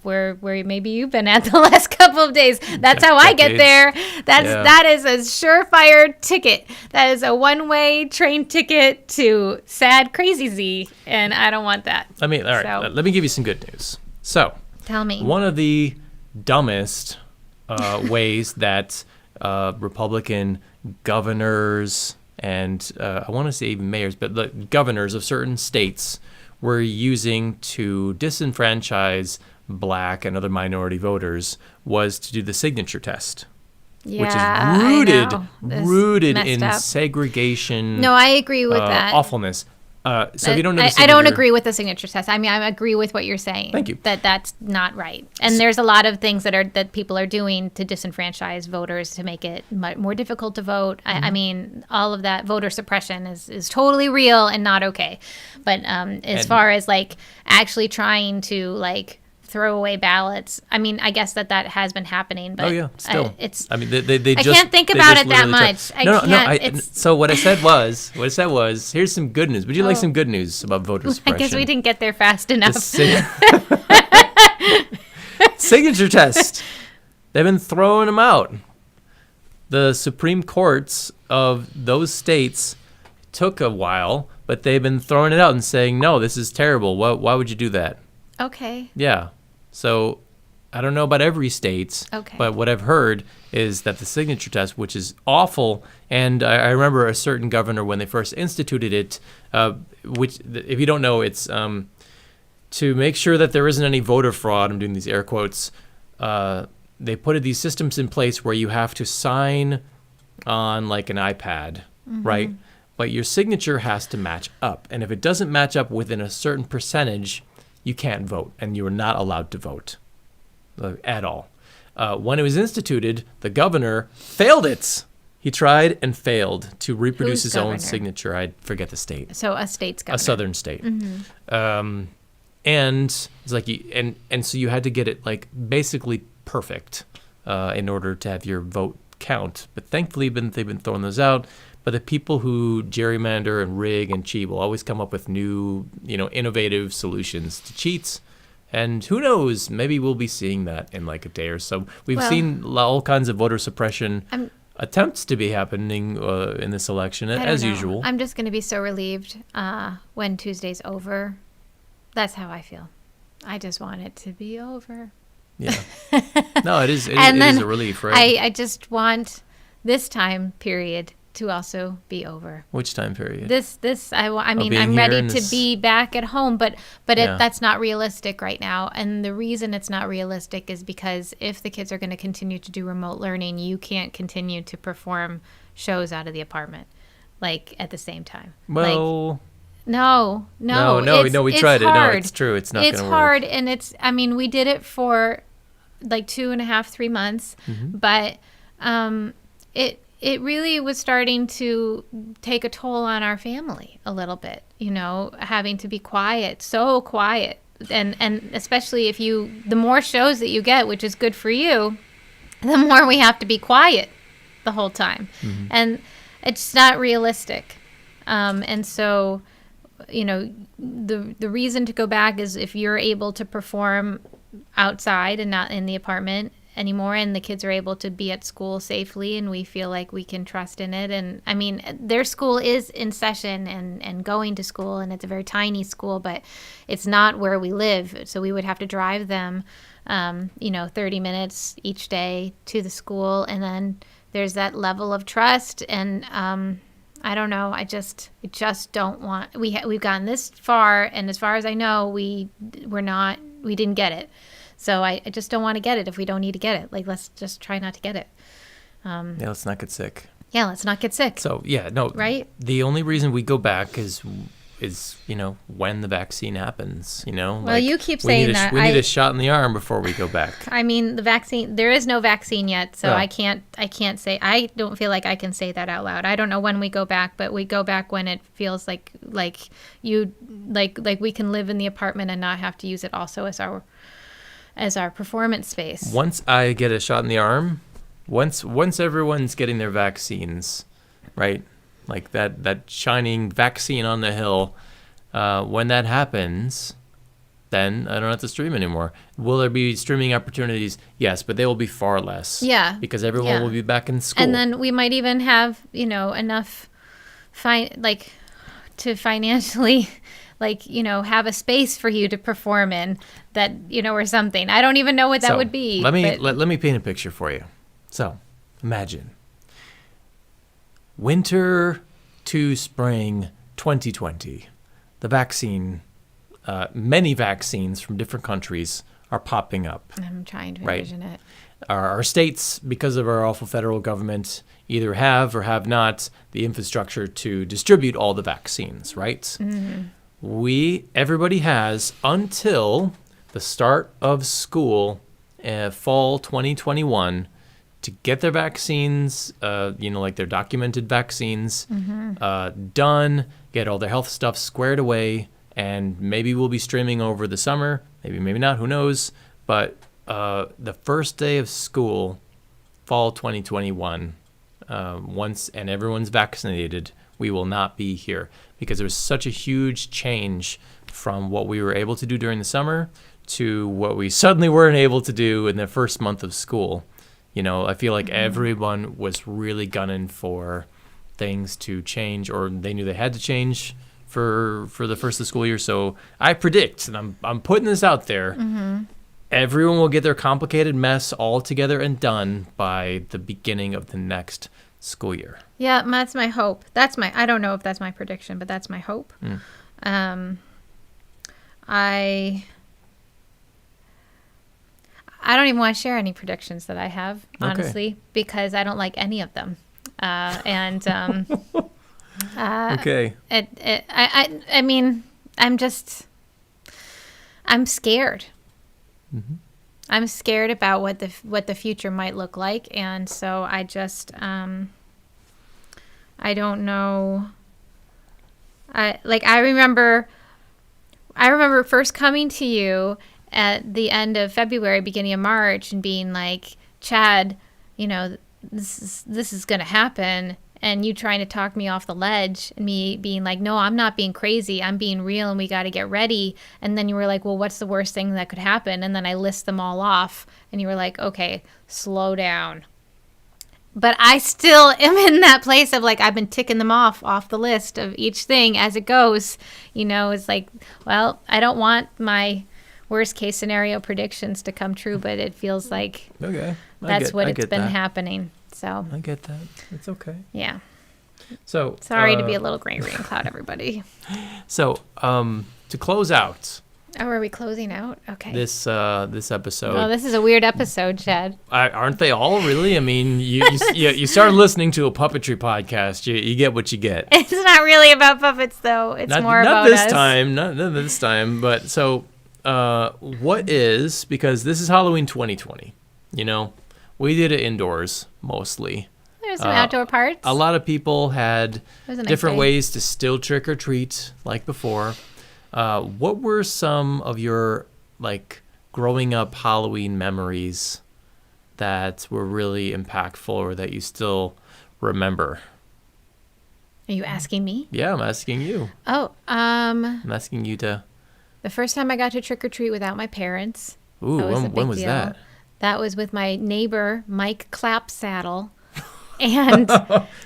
where maybe you've been at the last couple of days. That's how I get there. That is a surefire ticket. That is a one-way train ticket to sad crazy Z, and I don't want that. All right. Let me give you some good news. So, tell me. One of the dumbest ways that Republican governors and I want to say even mayors, but the governors of certain states were using to disenfranchise black and other minority voters was to do the signature test, which is rooted in segregation. No, I agree with that. Awfulness. So if you don't know I don't agree with the signature test. I mean, I agree with what you're saying. Thank you. That's not right. And there's a lot of things that people are doing to disenfranchise voters to make it more difficult to vote. Mm-hmm. I mean, all of that voter suppression is totally real and not okay. But as far as like actually trying to like throw away ballots, I mean, I guess that has been happening. But still. It's. I mean, they I can't think about it that much. So what I said was, here's some good news. Would you like some good news about voter suppression? I guess we didn't get there fast enough. Signature test. They've been throwing them out. the Supreme Courts of those states took a while, but they've been throwing it out and saying, no, this is terrible. Why would you do that? Okay. Yeah. So I don't know about every state, Okay. but what I've heard is that the signature test, which is awful, and I remember a certain governor when they first instituted it, which, if you don't know, it's to make sure that there isn't any voter fraud. I'm doing these air quotes. They put these systems in place where you have to sign on like an iPad, right? But your signature has to match up. And if it doesn't match up within a certain percentage, you can't vote, and you are not allowed to vote at all. When it was instituted, the governor failed it. He tried and failed to reproduce Who's his own governor? signature. I forget the state. So a state's governor. A southern state. And it's like, and so you had to get it like basically perfect in order to have your vote count. But thankfully, they've been throwing those out. But the people who gerrymander and rig and cheat will always come up with new, innovative solutions to cheats. And who knows? Maybe we'll be seeing that in like a day or so. We've seen all kinds of voter suppression attempts to be happening in this election, I don't as know. usual. I'm just going to be so relieved when Tuesday's over. That's how I feel. I just want it to be over. Yeah. No, it is. It And is then a relief, right? I just want this time period to also be over. Which time period? I mean, being I'm here ready in to this- be back at home, but Yeah. that's not realistic right now. And the reason it's not realistic is because if the kids are going to continue to do remote learning, you can't continue to perform shows out of the apartment, like at the same time. Well, No, we it's tried it. No, hard. it's true. It's not going It's to work. hard, and we did it for like 2.5, 3 months, but it really was starting to take a toll on our family a little bit, having to be quiet, so quiet. And especially the more shows that you get, which is good for you, the more we have to be quiet the whole time. And it's not realistic. And so, the reason to go back is if you're able to perform outside and not in the apartment anymore, and the kids are able to be at school safely, and we feel like we can trust in it. And I mean, their school is in session and going to school, and it's a very tiny school, but it's not where we live. So we would have to drive them, 30 minutes each day to the school. And then there's that level of trust. And I don't know. I just don't want, we've gotten this far. And as far as I know, we didn't get it. So I just don't want to get it if we don't need to get it. Like, let's just try not to get it. Yeah, let's not get sick. Yeah, let's not get sick. So, yeah, no. Right? The only reason we go back is when the vaccine happens, Well, you keep saying that. We need a shot in the arm before we go back. I mean, the vaccine, there is no vaccine yet, so Oh. I can't say, I don't feel like I can say that out loud. I don't know when we go back, but we go back when it feels like we can live in the apartment and not have to use it also as our performance space. Once I get a shot in the arm, once everyone's getting their vaccines, right? Like that shining vaccine on the hill, when that happens, then I don't have to stream anymore. Will there be streaming opportunities? Yes, but they will be far less. Yeah. Because everyone will be back in school. And then we might even have, enough to financially have a space for you to perform in that, or something. I don't even know what that would be. Let me paint a picture for you. So imagine winter to spring 2020, the vaccine, many vaccines from different countries are popping up. I'm trying to Right. envision it. Our states, because of our awful federal government, either have or have not the infrastructure to distribute all the vaccines, right? Everybody has until the start of school, fall 2021, to get their vaccines, like their documented vaccines, done, get all their health stuff squared away, and maybe we'll be streaming over the summer, maybe not, who knows, but the first day of school, fall 2021, once and everyone's vaccinated, we will not be here because there was such a huge change from what we were able to do during the summer to what we suddenly weren't able to do in the first month of school. I feel like everyone was really gunning for things to change, or they knew they had to change for the first of the school year. So I predict, and I'm putting this out there, everyone will get their complicated mess all together and done by the beginning of the next school year. Yeah, that's my hope. I don't know if that's my prediction, but that's my hope. I don't even want to share any predictions that I have, honestly, because I don't like any of them. Okay. I mean, I'm scared. I'm scared about what the future might look like, and so I just I don't know. I remember first coming to you at the end of February, beginning of March, and being like, Chad, this is going to happen, and you trying to talk me off the ledge, and me being like, no, I'm not being crazy, I'm being real, and we got to get ready. And then you were like, well, what's the worst thing that could happen? And then I list them all off, and you were like, okay, slow down. But I still am in that place of like, I've been ticking them off the list of each thing as it goes. It's like, well, I don't want my worst case scenario predictions to come true, but it feels like that's what it's been happening. So I get that. It's okay. Yeah. So sorry to be a little gray rain cloud, everybody. So to close out. Oh, are we closing out? Okay. This episode. Oh, this is a weird episode, Chad. Aren't they all really? I mean, you start listening to a puppetry podcast, you get what you get. It's not really about puppets, though. It's more about us. Not this time. But so, because this is Halloween 2020, we did it indoors mostly. There's some outdoor parts. A lot of people had different day. ways to still trick or treat like before. What were some of your growing up Halloween memories that were really impactful or that you still remember? Are you asking me? Yeah, I'm asking you. Oh, I'm asking you to. The first time I got to trick or treat without my parents. Ooh, when was that? That was with my neighbor, Mike Clapsaddle. And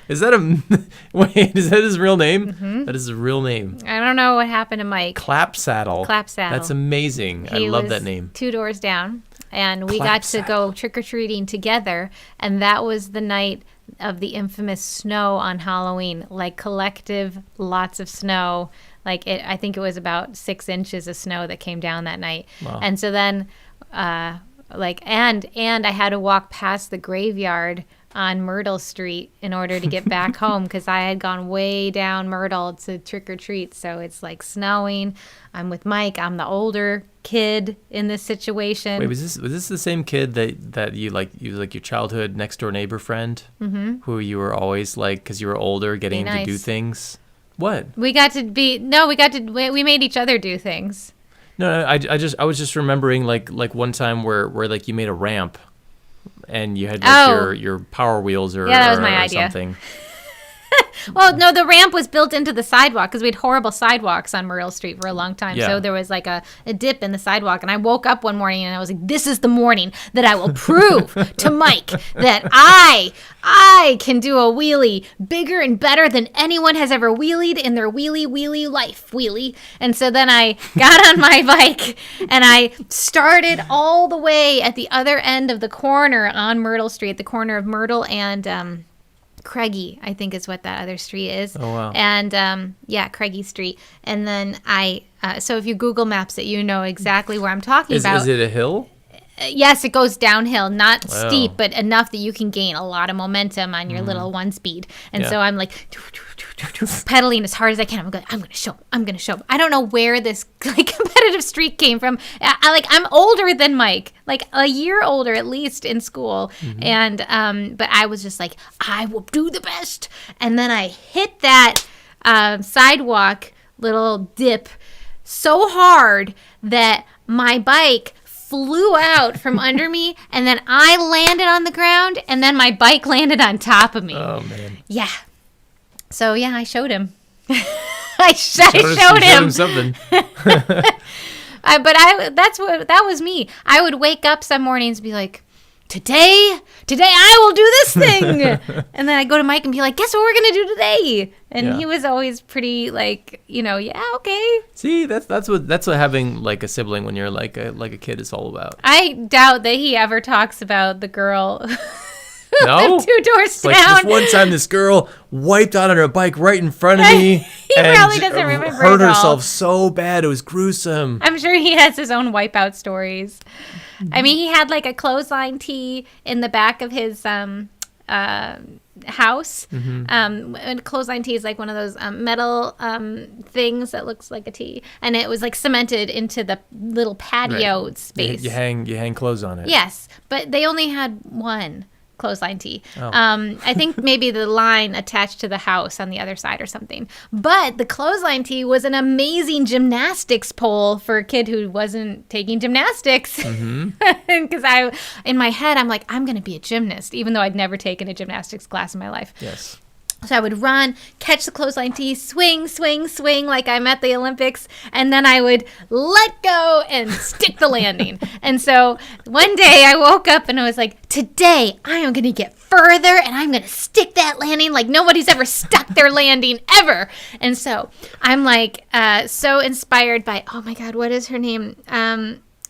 is that his real name? Mm-hmm. That is his real name. I don't know what happened to Mike. Clapsaddle. That's amazing. I love that name. 2 doors down, and we got to go trick-or-treating together, and that was the night of the infamous snow on Halloween, collective lots of snow. I think it was about 6 inches of snow that came down that night. Wow. And so then and I had to walk past the graveyard on Myrtle Street in order to get back home because I had gone way down Myrtle to trick or treat. So it's snowing. I'm with Mike. I'm the older kid in this situation. Wait, was this the same kid that you your childhood next door neighbor friend, who you were always because you were older, getting to do things? What? We made each other do things. No, I was just remembering one time where you made a ramp. And you had your Power Wheels or that was my idea. Something. Well, no, the ramp was built into the sidewalk because we had horrible sidewalks on Myrtle Street for a long time. Yeah. So there was a dip in the sidewalk. And I woke up one morning and I was like, this is the morning that I will prove to Mike that I can do a wheelie bigger and better than anyone has ever wheelied in their wheelie life. Wheelie. And so then I got on my bike and I started all the way at the other end of the corner on Myrtle Street, the corner of Myrtle and Craigie, I think is what that other street is. Oh, wow. And, Craigie Street. And then so if you Google Maps it, you know exactly where I'm talking about. Is it a hill? Yes, it goes downhill, not steep, but enough that you can gain a lot of momentum on your little 1-speed. And so I'm pedaling as hard as I can. I'm going to show him. I don't know where this competitive streak came from. I'm older than Mike, a year older at least in school. Mm-hmm. And but I was just I will do the best. And then I hit that sidewalk little dip so hard that my bike flew out from under me, and then I landed on the ground, and then my bike landed on top of me. Oh, man. Yeah. So, yeah, I showed him. I showed him something. That was me. I would wake up some mornings and be like, today I will do this thing. And then I go to Mike and be like, guess what we're going to do today? And he was always pretty like, yeah, okay. See, that's what having like a sibling when you're like a kid is all about. I doubt that he ever talks about the girl. No, 2 doors down. Like this one time, this girl wiped out on her bike right in front of me. He probably doesn't remember hurt it all. herself so bad. It was gruesome. I'm sure he has his own wipeout stories. I mean, he had like a clothesline tee in the back of his house. And clothesline tee is like one of those metal things that looks like a tee, and it was like cemented into the little patio space. You hang clothes on it. Yes, but they only had one clothesline tee. Oh. I think maybe the line attached to the house on the other side or something. But the clothesline tee was an amazing gymnastics pole for a kid who wasn't taking gymnastics. Because in my head, I'm like, I'm going to be a gymnast, even though I'd never taken a gymnastics class in my life. Yes. So I would run, catch the clothesline tee, swing, swing, swing like I'm at the Olympics, and then I would let go and stick the landing. And so one day I woke up and I was like, today I am going to get further and I'm going to stick that landing like nobody's ever stuck their landing ever. And so I'm like so inspired by, oh my God, what is her name?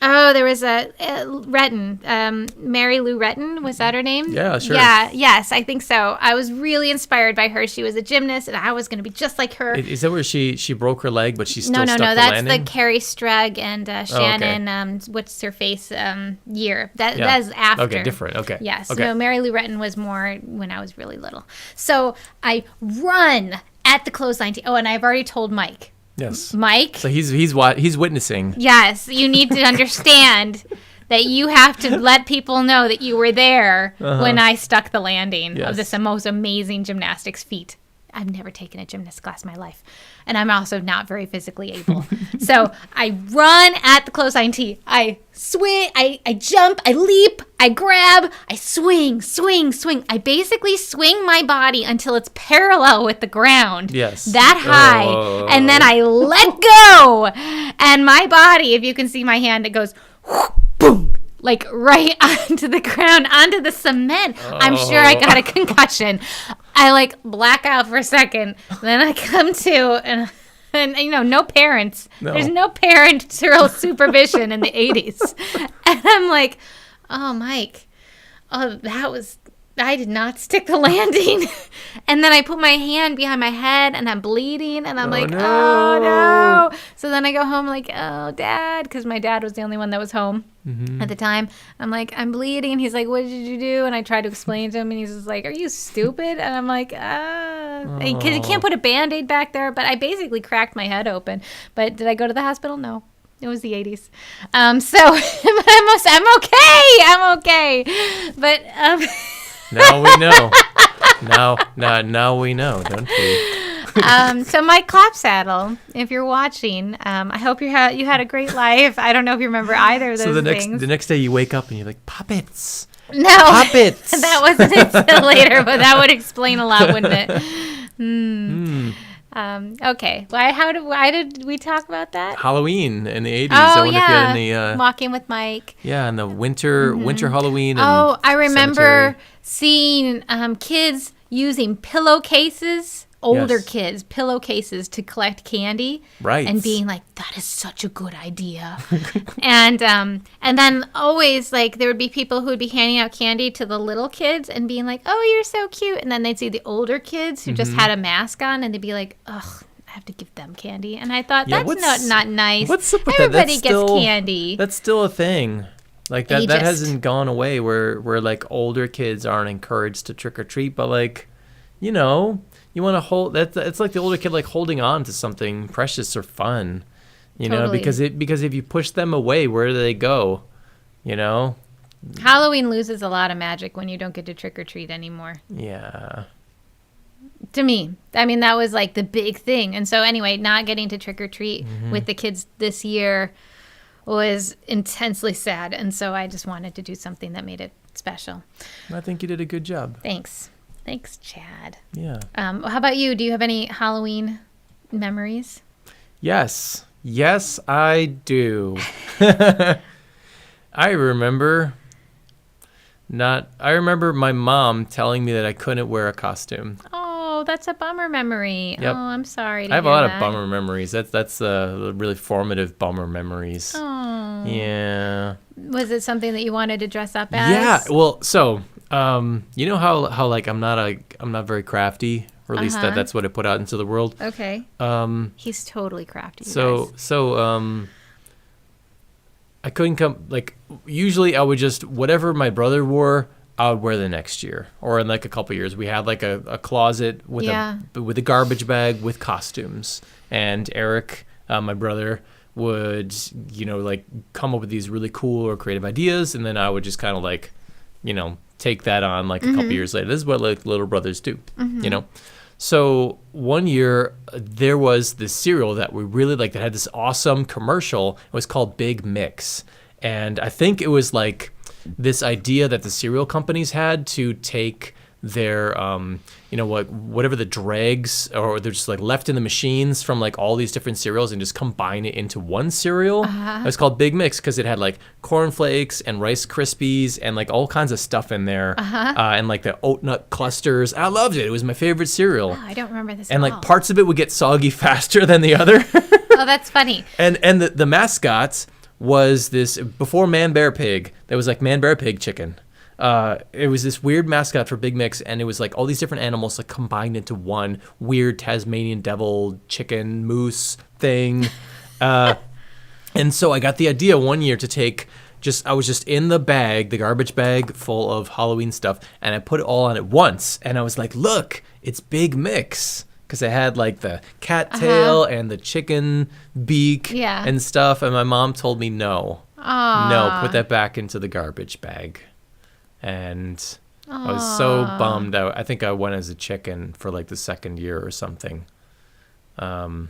There was a Retton, Mary Lou Retton, was that her name? Yeah, sure. Yeah, yes, I think so. I was really inspired by her. She was a gymnast, and I was going to be just like her. Is that where she broke her leg, but she still stuck the that's landing? the Carrie Strug and Shannon, what's her face, year. That is after. Okay, different, okay. Yes, okay. No, Mary Lou Retton was more when I was really little. So I run at the clothesline tee. Oh, and I've already told Mike. Yes. Mike. So he's witnessing. Yes, you need to understand that you have to let people know that you were there when I stuck the landing of this most amazing gymnastics feat. I've never taken a gymnast class in my life, and I'm also not very physically able. So I run at the clothesline tee. I swing, I jump, I leap, I grab, I swing, swing, swing. I basically swing my body until it's parallel with the ground. Yes. That high. And then I let go. And my body, if you can see my hand, it goes boom. Like right onto the ground, onto the cement. I'm sure I got a concussion. I like black out for a second. Then I come to, and no parents. No. There's no parental supervision in the 80s. And I'm like, oh, Mike, I did not stick the landing. And then I put my hand behind my head and I'm bleeding and I'm oh no. So then I go home like, oh, Dad, because my dad was the only one that was home at the time. I'm like, I'm bleeding. He's like, what did you do? And I tried to explain to him and he's just like, are you stupid? And I'm like, because you can't put a Band-Aid back there. But I basically cracked my head open. But did I go to the hospital? No. It was the 80s. So I'm okay. I'm okay. But now we know. Now we know, don't we? So Mike Clapsaddle, if you're watching, I hope you had a great life. I don't know if you remember either of those things. The next day you wake up and you're like, puppets. No, puppets. That wasn't until later, but that would explain a lot, wouldn't it? Okay. Why did we talk about that? Halloween in the 80s. Oh, I wonder if you had any, Walking with Mike. Yeah, and the winter Halloween. And I remember seeing kids using pillowcases, older kids, pillowcases to collect candy. Right. And being like, that is such a good idea. and then always like there would be people who would be handing out candy to the little kids and being like, oh, you're so cute. And then they'd see the older kids who just had a mask on and they'd be like, ugh, I have to give them candy. And I thought, that's not nice. What's up with Everybody that? gets candy. That's still a thing. Like that hasn't gone away where like older kids aren't encouraged to trick or treat, but like, you want to hold that. It's like the older kid like holding on to something precious or fun, know, because if you push them away, where do they go? Halloween loses a lot of magic when you don't get to trick or treat anymore. Yeah. To me, I mean, that was like the big thing. And so anyway, not getting to trick or treat with the kids this year was intensely sad. And so I just wanted to do something that made it special. I think you did a good job. Thanks, Chad. Yeah. How about you? Do you have any Halloween memories? Yes, I do. I remember I remember my mom telling me that I couldn't wear a costume. Oh, that's a bummer memory. Yep. Oh, I'm sorry to I have a hear lot that. of bummer memories. That's really formative bummer memories. Oh. Yeah. Was it something that you wanted to dress up as? Yeah. Well, so you know how like I'm not very crafty, or at least that's what I put out into the world. Okay. He's totally crafty. I couldn't come, like, usually I would just, whatever my brother wore, I would wear the next year, or in like a couple years. We had like a closet with a garbage bag with costumes, and Eric, my brother, would like come up with these really cool or creative ideas, and then I would just kind of like take that on like a couple years later. This is what like little brothers do, So one year there was this cereal that we really liked that had this awesome commercial. It was called Big Mix. And I think it was like this idea that the cereal companies had to take their, whatever the dregs or they're just like left in the machines from like all these different cereals and just combine it into one cereal. It was called Big Mix because it had like cornflakes and Rice Krispies and like all kinds of stuff in there. And like the oat nut clusters. I loved it. It was my favorite cereal. Oh, I don't remember this And at like all. parts of it would get soggy faster than the other. Oh, that's funny. And the mascot was this, before Man Bear Pig, there was like Man Bear Pig chicken. It was this weird mascot for Big Mix, and it was like all these different animals like combined into one weird Tasmanian devil chicken moose thing. And so I got the idea one year to take I was just in the garbage bag full of Halloween stuff, and I put it all on at once. And I was like, look, it's Big Mix. Because I had like the cat tail and the chicken beak and stuff. And my mom told me, no, put that back into the garbage bag. And I was so bummed out. I think I went as a chicken for like the second year or something. And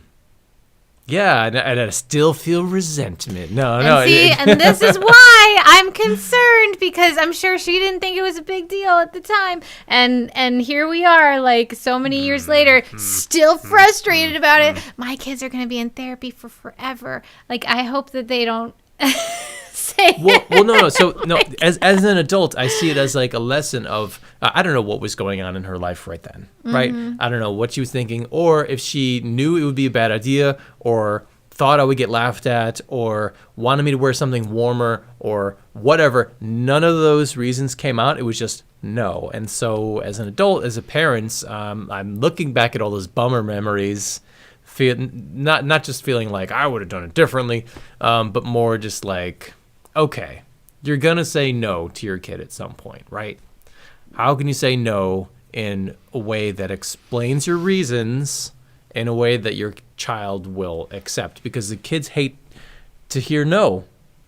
I still feel resentment. No. And this is why I'm concerned, because I'm sure she didn't think it was a big deal at the time. And here we are, like so many years later, still frustrated about it. My kids are going to be in therapy for forever. Like, I hope that they don't say no. So no, as an adult, I see it as like a lesson of I don't know what was going on in her life right then, right? I don't know what she was thinking, or if she knew it would be a bad idea, or thought I would get laughed at, or wanted me to wear something warmer, or whatever. None of those reasons came out. It was just no. And so, as an adult, as a parent, I'm looking back at all those bummer memories. Not just feeling like I would have done it differently, but more just like, okay, you're going to say no to your kid at some point, right? How can you say no in a way that explains your reasons in a way that your child will accept? Because the kids hate to hear no.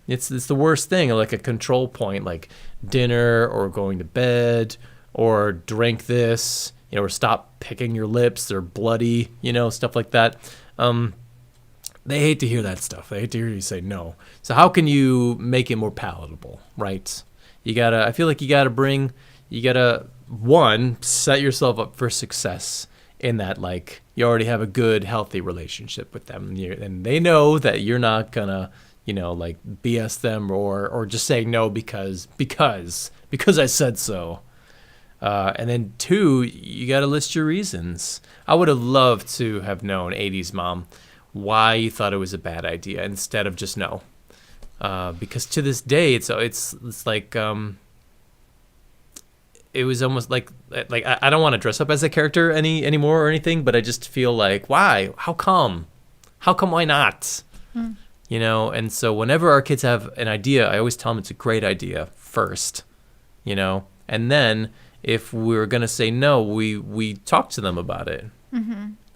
It's the worst thing, like a control point, like dinner or going to bed or drink this, or stop picking your lips, they're bloody, stuff like that. They hate to hear that stuff. They hate to hear you say no. So how can you make it more palatable, right? I feel like you gotta, one, set yourself up for success in that, like, you already have a good, healthy relationship with them. And they know that you're not gonna, like BS them or just say no because I said so. And then two, you got to list your reasons. I would have loved to have known, 80s mom, why you thought it was a bad idea instead of just no. Because to this day, it's like it was almost like I don't want to dress up as a character anymore or anything, but I just feel like, why? How come? Why not? And so whenever our kids have an idea, I always tell them it's a great idea first, and then if we're going to say no, we talk to them about it.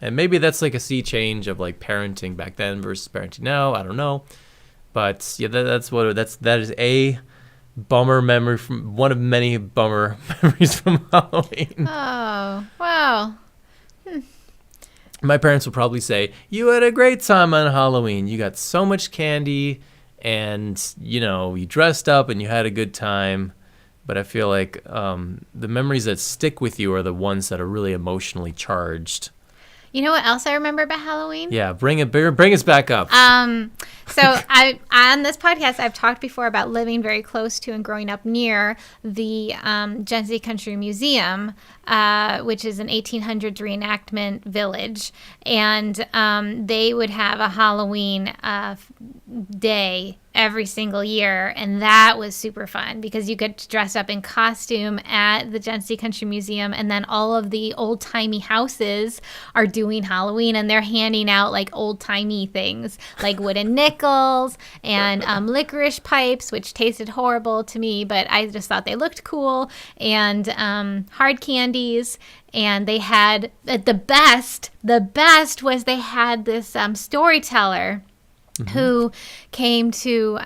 And maybe that's like a sea change of like parenting back then versus parenting now. I don't know. But yeah, that is a bummer memory from one of many bummer memories from Halloween. Oh, wow. My parents will probably say, you had a great time on Halloween. You got so much candy and, you dressed up and you had a good time. But I feel like the memories that stick with you are the ones that are really emotionally charged. You know what else I remember about Halloween? Yeah, bring us back up. So on this podcast, I've talked before about living very close to and growing up near the Genesee Country Museum, which is an 1800s reenactment village, and they would have a Halloween day every single year, and that was super fun because you get to dress up in costume at the Genesee Country Museum, and then all of the old-timey houses are doing Halloween, and they're handing out like old-timey things like wooden nickels and licorice pipes, which tasted horrible to me, but I just thought they looked cool, and hard candies. And they had the best was they had this storyteller who came to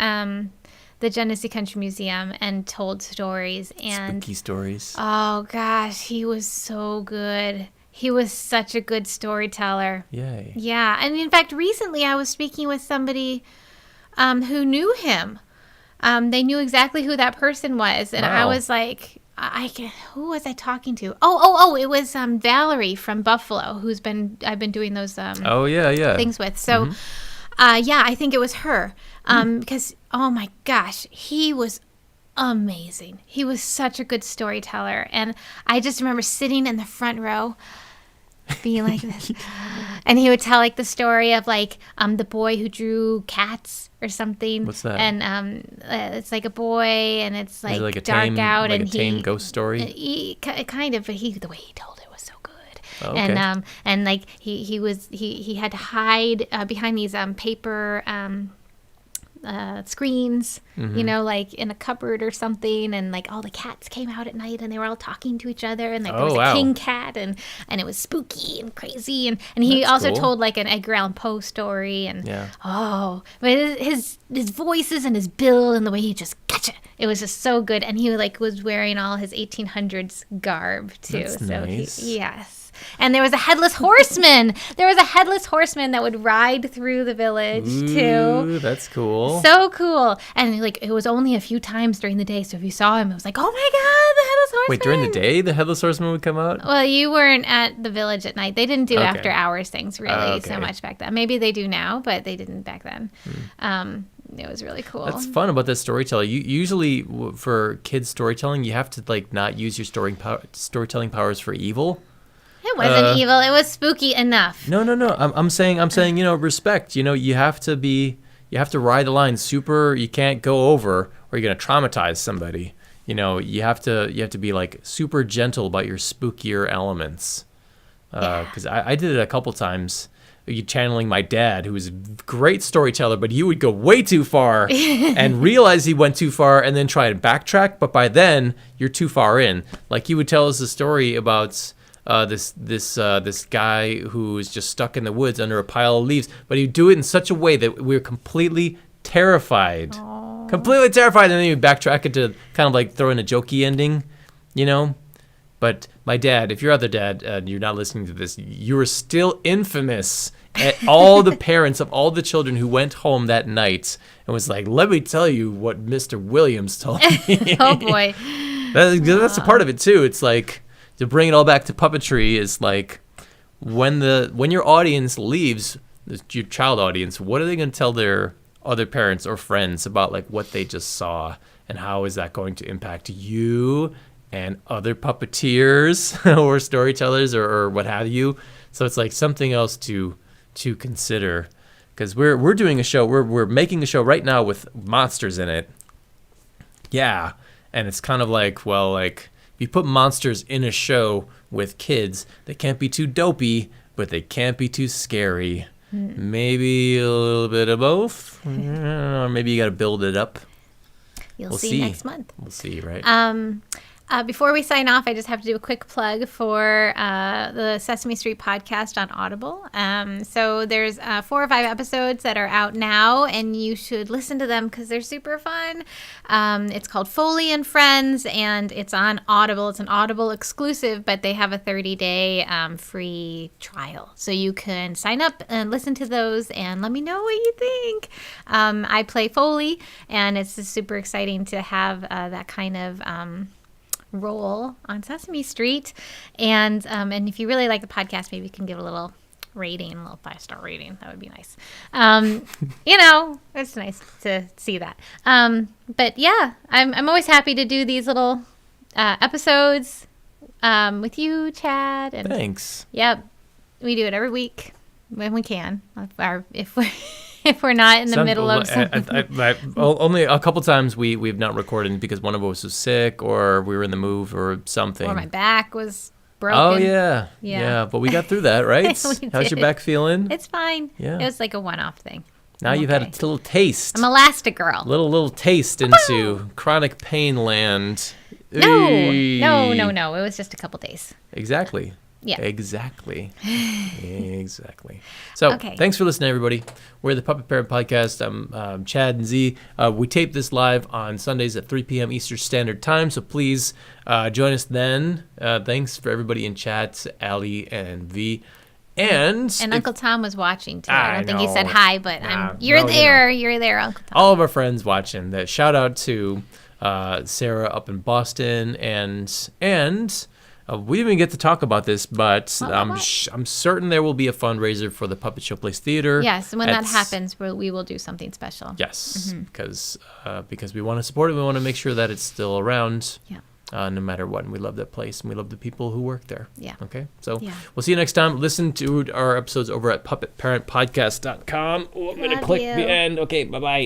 the Genesee Country Museum and told stories. And spooky stories. Oh, gosh, he was so good. He was such a good storyteller. Yay. Yeah. And in fact, recently I was speaking with somebody who knew him. They knew exactly who that person was. And I was like, who was I talking to? Oh, it was Valerie from Buffalo, I've been doing those things with. So, I think it was her. Because, oh my gosh, he was amazing. He was such a good storyteller. And I just remember sitting in the front row being like this. And he would tell like the story of like the boy who drew cats or something. What's that? And it's like a boy, and it's like, like a dark tame, out, like and a tame ghost story. Kind of, but the way he told it was so good. Oh, okay. And like he had to hide behind these paper screens, like in a cupboard or something, and like all the cats came out at night and they were all talking to each other, and like there was a king cat, and it was spooky and crazy, and he That's also cool. told like an Edgar Allan Poe story, and but his voices and his build and the way he just gotcha, it was just so good, and he like was wearing all his 1800s garb too. That's so nice. yes. And there was a headless horseman. That would ride through the village too. Ooh, that's cool. So cool. And like it was only a few times during the day, so if you saw him, it was like, oh my God, the headless horseman. Wait, during the day the headless horseman would come out? Well, you weren't at the village at night. They didn't do after hours things really so much back then. Maybe they do now, but they didn't back then. It was really cool. That's fun about this storytelling. You usually for kids storytelling, you have to like not use your storytelling powers for evil. It wasn't evil. It was spooky enough. No. I'm saying, respect. You have to ride the line super. You can't go over, or you're gonna traumatize somebody. You have to be like super gentle about your spookier elements. Because I did it a couple times. Channeling my dad, who was a great storyteller, but he would go way too far and realize he went too far, and then try to backtrack. But by then, you're too far in. Like he would tell us a story about. This guy who was just stuck in the woods under a pile of leaves, but he'd do it in such a way that we were completely terrified. Aww. Completely terrified, and then he'd backtrack it to kind of like throw in a jokey ending, But my dad, if your other dad, you're not listening to this, you were still infamous at all the parents of all the children who went home that night and was like, let me tell you what Mr. Williams told me. Oh boy. That's a part of it too. It's like, to bring it all back to puppetry is like when your audience leaves, your child audience, what are they going to tell their other parents or friends about like what they just saw, and how is that going to impact you and other puppeteers or storytellers or what have you? So it's like something else to consider, because we're doing a show, we're making a show right now with monsters in it. Yeah, and it's kind of like, well, like, if you put monsters in a show with kids, they can't be too dopey, but they can't be too scary. Maybe a little bit of both. Or maybe you got to build it up. We'll see next month. We'll see, right? Before we sign off, I just have to do a quick plug for the Sesame Street podcast on Audible. So there's 4 or 5 episodes that are out now, and you should listen to them because they're super fun. It's called Foley and Friends, and it's on Audible. It's an Audible exclusive, but they have a 30-day free trial. So you can sign up and listen to those and let me know what you think. I play Foley, and it's just super exciting to have that kind of role on Sesame Street, and if you really like the podcast, maybe you can give a little rating, a little 5-star rating. That would be nice. You know, it's nice to see that. But yeah, I'm always happy to do these little episodes with you, Chad. And Thanks. Yep, we do it every week when we can. If we're not in the middle of something. Only a couple times we've not recorded because one of us was sick or we were in the move or something. Or my back was broken. Oh, yeah. But we got through that, right? We How's your did. back feeling? It's fine. Yeah. It was like a one-off thing. Now I'm you've had a okay. little taste. I'm Elastigirl. Little taste into chronic pain land. No. Eey. No. It was just a couple days. Exactly. Yeah. Exactly. So, Okay. thanks for listening, everybody. We're the Puppet Parent Podcast. I'm Chad and Z. We tape this live on Sundays at 3 p.m. Eastern Standard Time, so please join us then. Thanks for everybody in chat, Allie and V. And Uncle Tom was watching too. I don't think he know. said hi, but Nah, you're no, there. You're there, Uncle Tom. all of our friends watching. That shout out to Sarah up in Boston and we didn't even get to talk about this, but I'm certain there will be a fundraiser for the Puppet Show Place Theater. Yes, and when that happens, we will do something special. Yes, because we want to support it. We want to make sure that it's still around. Yeah. No matter what. And we love that place, and we love the people who work there. Yeah. Okay, so Yeah. we'll see you next time. Listen to our episodes over at puppetparentpodcast.com. Oh, I'm going to Love click you. the end. Okay, bye-bye.